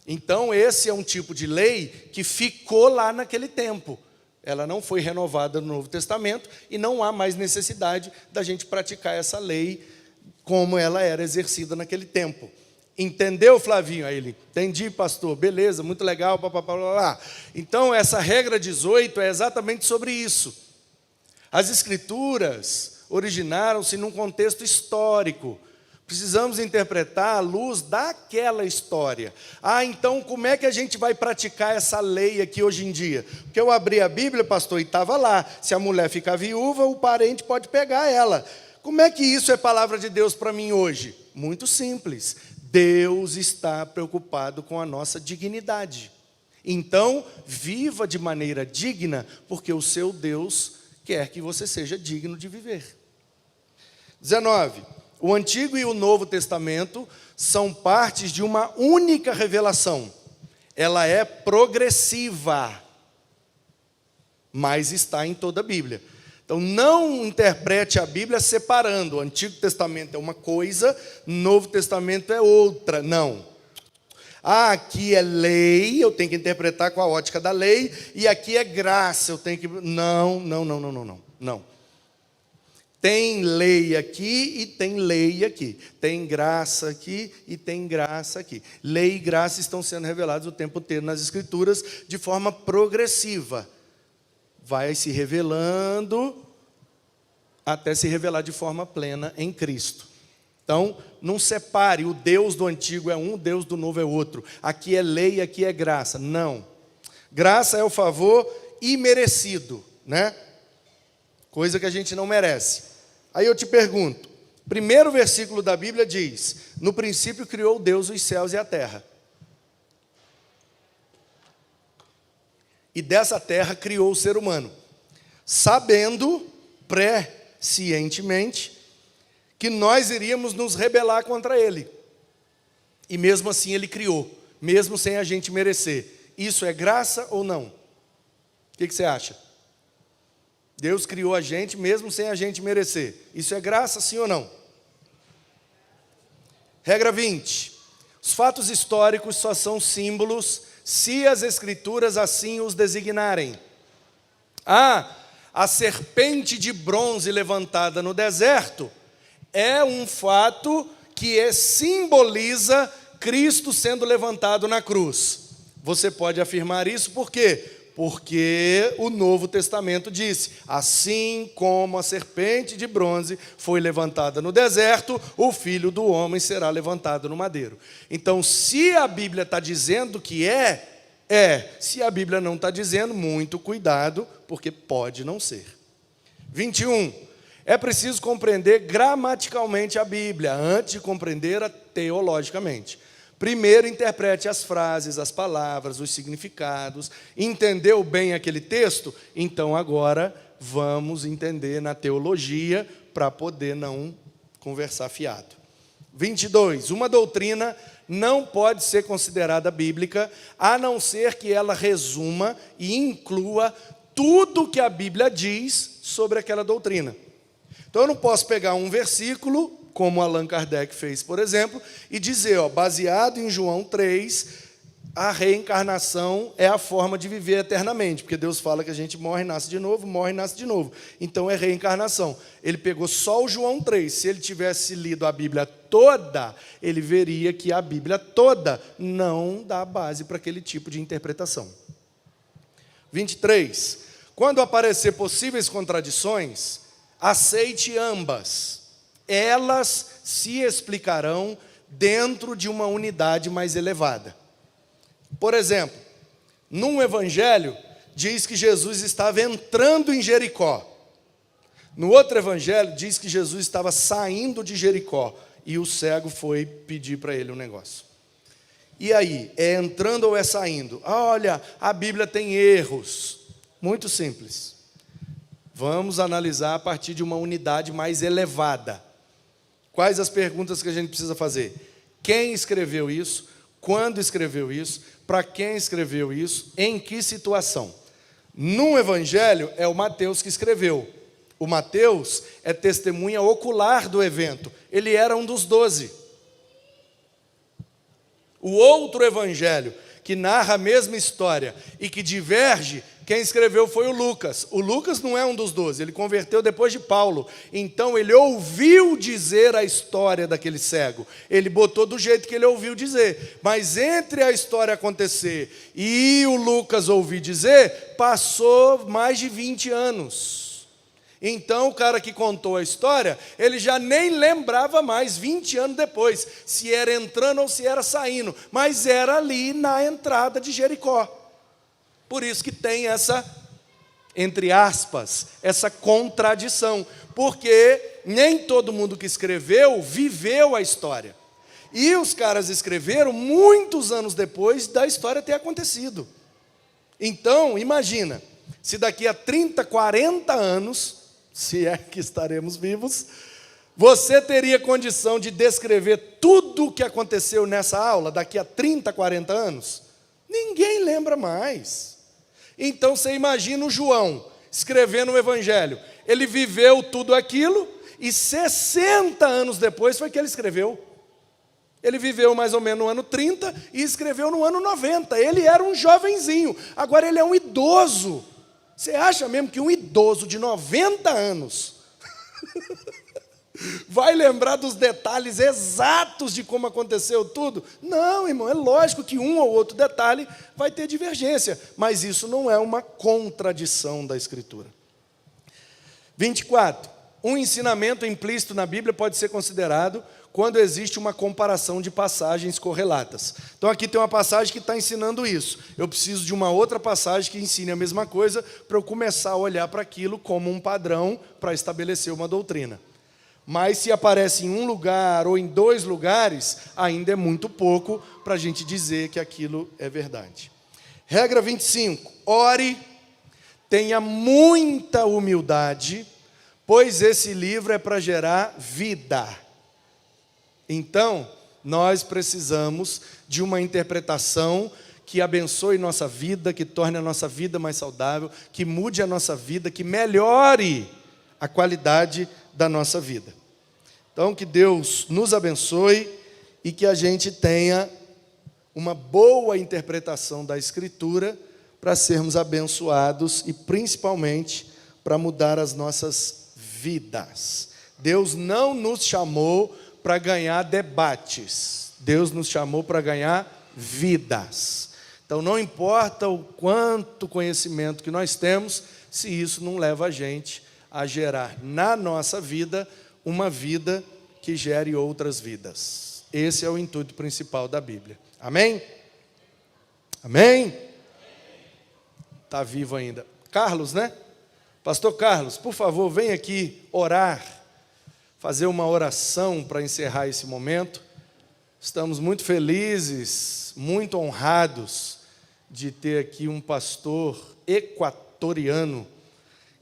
Então, esse é um tipo de lei que ficou lá naquele tempo. Ela não foi renovada no Novo Testamento e não há mais necessidade da gente praticar essa lei como ela era exercida naquele tempo. Entendeu, Flavinho? Aí ele, entendi, pastor, beleza, muito legal, papapá. Então, essa regra 18 é exatamente sobre isso. As Escrituras originaram-se num contexto histórico. Precisamos interpretar à luz daquela história. Então, como é que a gente vai praticar essa lei aqui hoje em dia? Porque eu abri a Bíblia, pastor, e estava lá. Se a mulher ficar viúva, o parente pode pegar ela. Como é que isso é palavra de Deus para mim hoje? Muito simples. Deus está preocupado com a nossa dignidade. Então, viva de maneira digna, porque o seu Deus quer que você seja digno de viver. 19. O Antigo e o Novo Testamento são partes de uma única revelação. Ela é progressiva, mas está em toda a Bíblia. Então, não interprete a Bíblia separando. O Antigo Testamento é uma coisa, o Novo Testamento é outra. Não. Aqui é lei, eu tenho que interpretar com a ótica da lei, e aqui é graça, eu tenho que... Não. Tem lei aqui e tem lei aqui. Tem graça aqui e tem graça aqui. Lei e graça estão sendo revelados o tempo inteiro nas Escrituras de forma progressiva. Vai se revelando até se revelar de forma plena em Cristo. Então, não separe, o Deus do antigo é um, o Deus do novo é outro. Aqui é lei, aqui é graça. Não. Graça é o favor imerecido, né? Coisa que a gente não merece. Aí eu te pergunto, primeiro versículo da Bíblia diz, no princípio criou Deus os céus e a terra. e dessa terra criou o ser humano, sabendo prescientemente que nós iríamos nos rebelar contra ele. E mesmo assim ele criou, mesmo sem a gente merecer. Isso é graça ou não? O que você acha? Deus criou a gente mesmo sem a gente merecer. Isso é graça, sim ou não? Regra 20. Os fatos históricos só são símbolos se as Escrituras assim os designarem. A serpente de bronze levantada no deserto é um fato que simboliza Cristo sendo levantado na cruz. Você pode afirmar isso por quê? Porque o Novo Testamento disse: assim como a serpente de bronze foi levantada no deserto, o Filho do Homem será levantado no madeiro. Então, se a Bíblia está dizendo que se a Bíblia não está dizendo, muito cuidado, porque pode não ser. 21. É preciso compreender gramaticalmente a Bíblia, antes de compreender-a teologicamente. Primeiro, interprete as frases, as palavras, os significados. Entendeu bem aquele texto? Então, agora, vamos entender na teologia, para poder não conversar fiado. 22. Uma doutrina não pode ser considerada bíblica, a não ser que ela resuma e inclua tudo o que a Bíblia diz sobre aquela doutrina. Então, eu não posso pegar um versículo, como Allan Kardec fez, por exemplo, e dizer, baseado em João 3, a reencarnação é a forma de viver eternamente, porque Deus fala que a gente morre e nasce de novo, morre e nasce de novo. Então é reencarnação. Ele pegou só o João 3. Se ele tivesse lido a Bíblia toda, ele veria que a Bíblia toda não dá base para aquele tipo de interpretação. 23. Quando aparecer possíveis contradições, aceite ambas. Elas se explicarão dentro de uma unidade mais elevada. Por exemplo, num evangelho, diz que Jesus estava entrando em Jericó. No outro evangelho, diz que Jesus estava saindo de Jericó. E o cego foi pedir para ele um negócio. E aí, é entrando ou é saindo? Olha, a Bíblia tem erros. Muito simples. Vamos analisar a partir de uma unidade mais elevada. Quais as perguntas que a gente precisa fazer? Quem escreveu isso? Quando escreveu isso? Para quem escreveu isso? Em que situação? Num evangelho, é o Mateus que escreveu. O Mateus é testemunha ocular do evento. Ele era um dos 12. O outro evangelho, que narra a mesma história e que diverge, quem escreveu foi o Lucas. O Lucas não é um dos 12, ele converteu depois de Paulo. Então ele ouviu dizer a história daquele cego. Ele botou do jeito que ele ouviu dizer. Mas entre a história acontecer e o Lucas ouvir dizer, passou mais de 20 anos. Então o cara que contou a história, ele já nem lembrava mais, 20 anos depois, se era entrando ou se era saindo. Mas era ali na entrada de Jericó. Por isso que tem essa, entre aspas, essa contradição. Porque nem todo mundo que escreveu, viveu a história. E os caras escreveram muitos anos depois da história ter acontecido. Então, imagina, se daqui a 30, 40 anos, se é que estaremos vivos, você teria condição de descrever tudo o que aconteceu nessa aula daqui a 30, 40 anos? Ninguém lembra mais. Então você imagina o João escrevendo o evangelho. Ele viveu tudo aquilo e 60 anos depois foi que ele escreveu. Ele viveu mais ou menos no ano 30 e escreveu no ano 90. Ele era um jovenzinho, agora ele é um idoso. Você acha mesmo que um idoso de 90 anos vai lembrar dos detalhes exatos de como aconteceu tudo? Não, irmão, é lógico que um ou outro detalhe vai ter divergência, mas isso não é uma contradição da Escritura. 24. Um ensinamento implícito na Bíblia pode ser considerado quando existe uma comparação de passagens correlatas. Então aqui tem uma passagem que está ensinando isso. Eu preciso de uma outra passagem que ensine a mesma coisa para eu começar a olhar para aquilo como um padrão para estabelecer uma doutrina. Mas se aparece em um lugar ou em 2 lugares, ainda é muito pouco para a gente dizer que aquilo é verdade. Regra 25, ore, tenha muita humildade, pois esse livro é para gerar vida. Então, nós precisamos de uma interpretação que abençoe nossa vida, que torne a nossa vida mais saudável, que mude a nossa vida, que melhore a qualidade da nossa vida. Então, que Deus nos abençoe e que a gente tenha uma boa interpretação da Escritura para sermos abençoados e principalmente para mudar as nossas vidas. Deus não nos chamou para ganhar debates, Deus nos chamou para ganhar vidas. Então não importa o quanto conhecimento que nós temos, se isso não leva a gente a gerar na nossa vida uma vida que gere outras vidas. Esse é o intuito principal da Bíblia. Amém? Amém? Está vivo ainda. Carlos, né? Pastor Carlos, por favor, vem aqui orar, fazer uma oração para encerrar esse momento. Estamos muito felizes, muito honrados de ter aqui um pastor equatoriano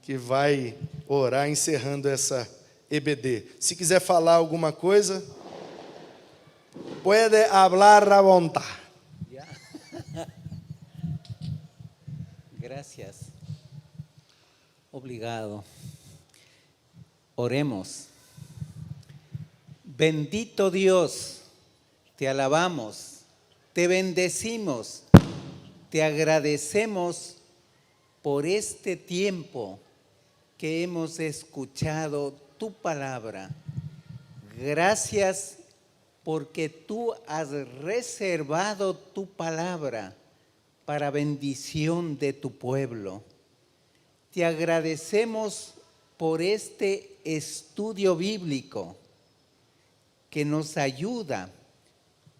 que vai orar encerrando essa EBD. Se quiser falar alguma coisa, pode hablar à vontade. Gracias. Obrigado. Oremos. Bendito Dios, te alabamos, te bendecimos, te agradecemos por este tiempo que hemos escuchado tu palabra. Gracias porque tú has reservado tu palabra para bendición de tu pueblo. Te agradecemos por este estudio bíblico que nos ayuda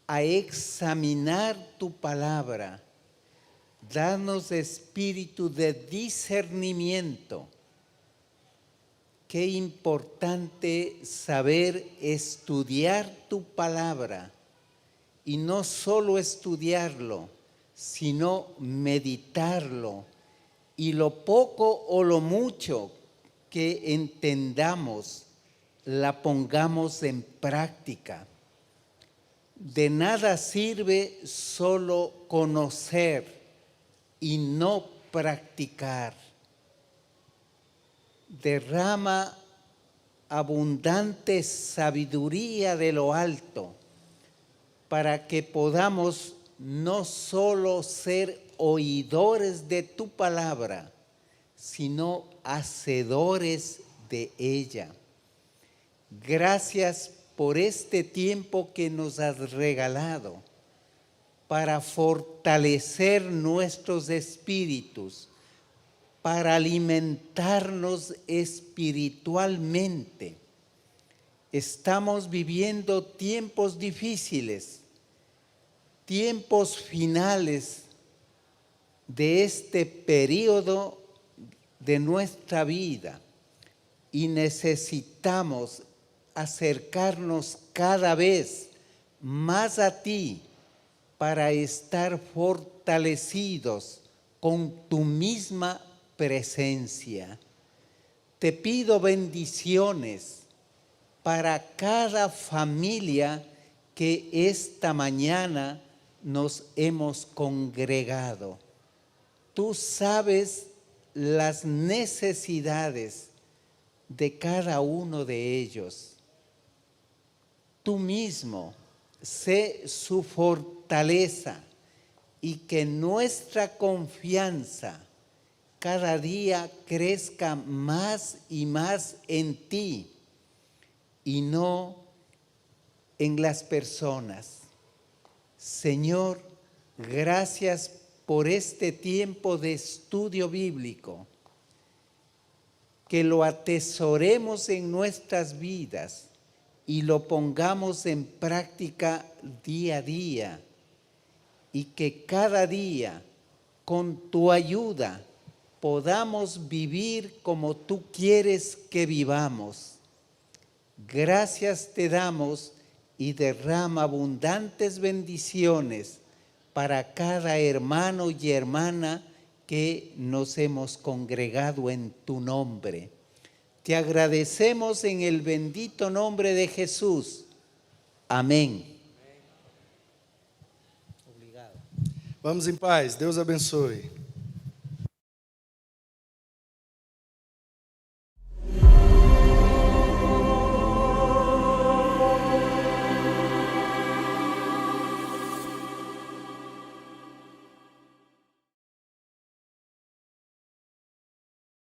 a examinar tu palabra. Danos espíritu de discernimiento. Qué importante saber estudiar tu palabra y no solo estudiarlo, sino meditarlo, y lo poco o lo mucho que entendamos, la pongamos en práctica. De nada sirve solo conocer y no practicar. Derrama abundante sabiduría de lo alto para que podamos no solo ser oidores de tu palabra, sino hacedores de ella. Gracias por este tiempo que nos has regalado para fortalecer nuestros espíritus, para alimentarnos espiritualmente. Estamos viviendo tiempos difíciles, tiempos finales de este periodo de nuestra vida y necesitamos acercarnos cada vez más a ti para estar fortalecidos con tu misma presencia. Te pido bendiciones para cada familia que esta mañana nos hemos congregado. Tú sabes las necesidades de cada uno de ellos. Tú mismo sé su fortaleza y que nuestra confianza cada día crezca más y más en ti y no en las personas. Señor, gracias por este tiempo de estudio bíblico, que lo atesoremos en nuestras vidas y lo pongamos en práctica día a día, y que cada día, con tu ayuda, podamos vivir como tú quieres que vivamos. Gracias te damos y derrama abundantes bendiciones para cada hermano y hermana que nos hemos congregado en tu nombre. Te agradecemos en el bendito nombre de Jesús. Amén. Vamos em paz. Deus abençoe.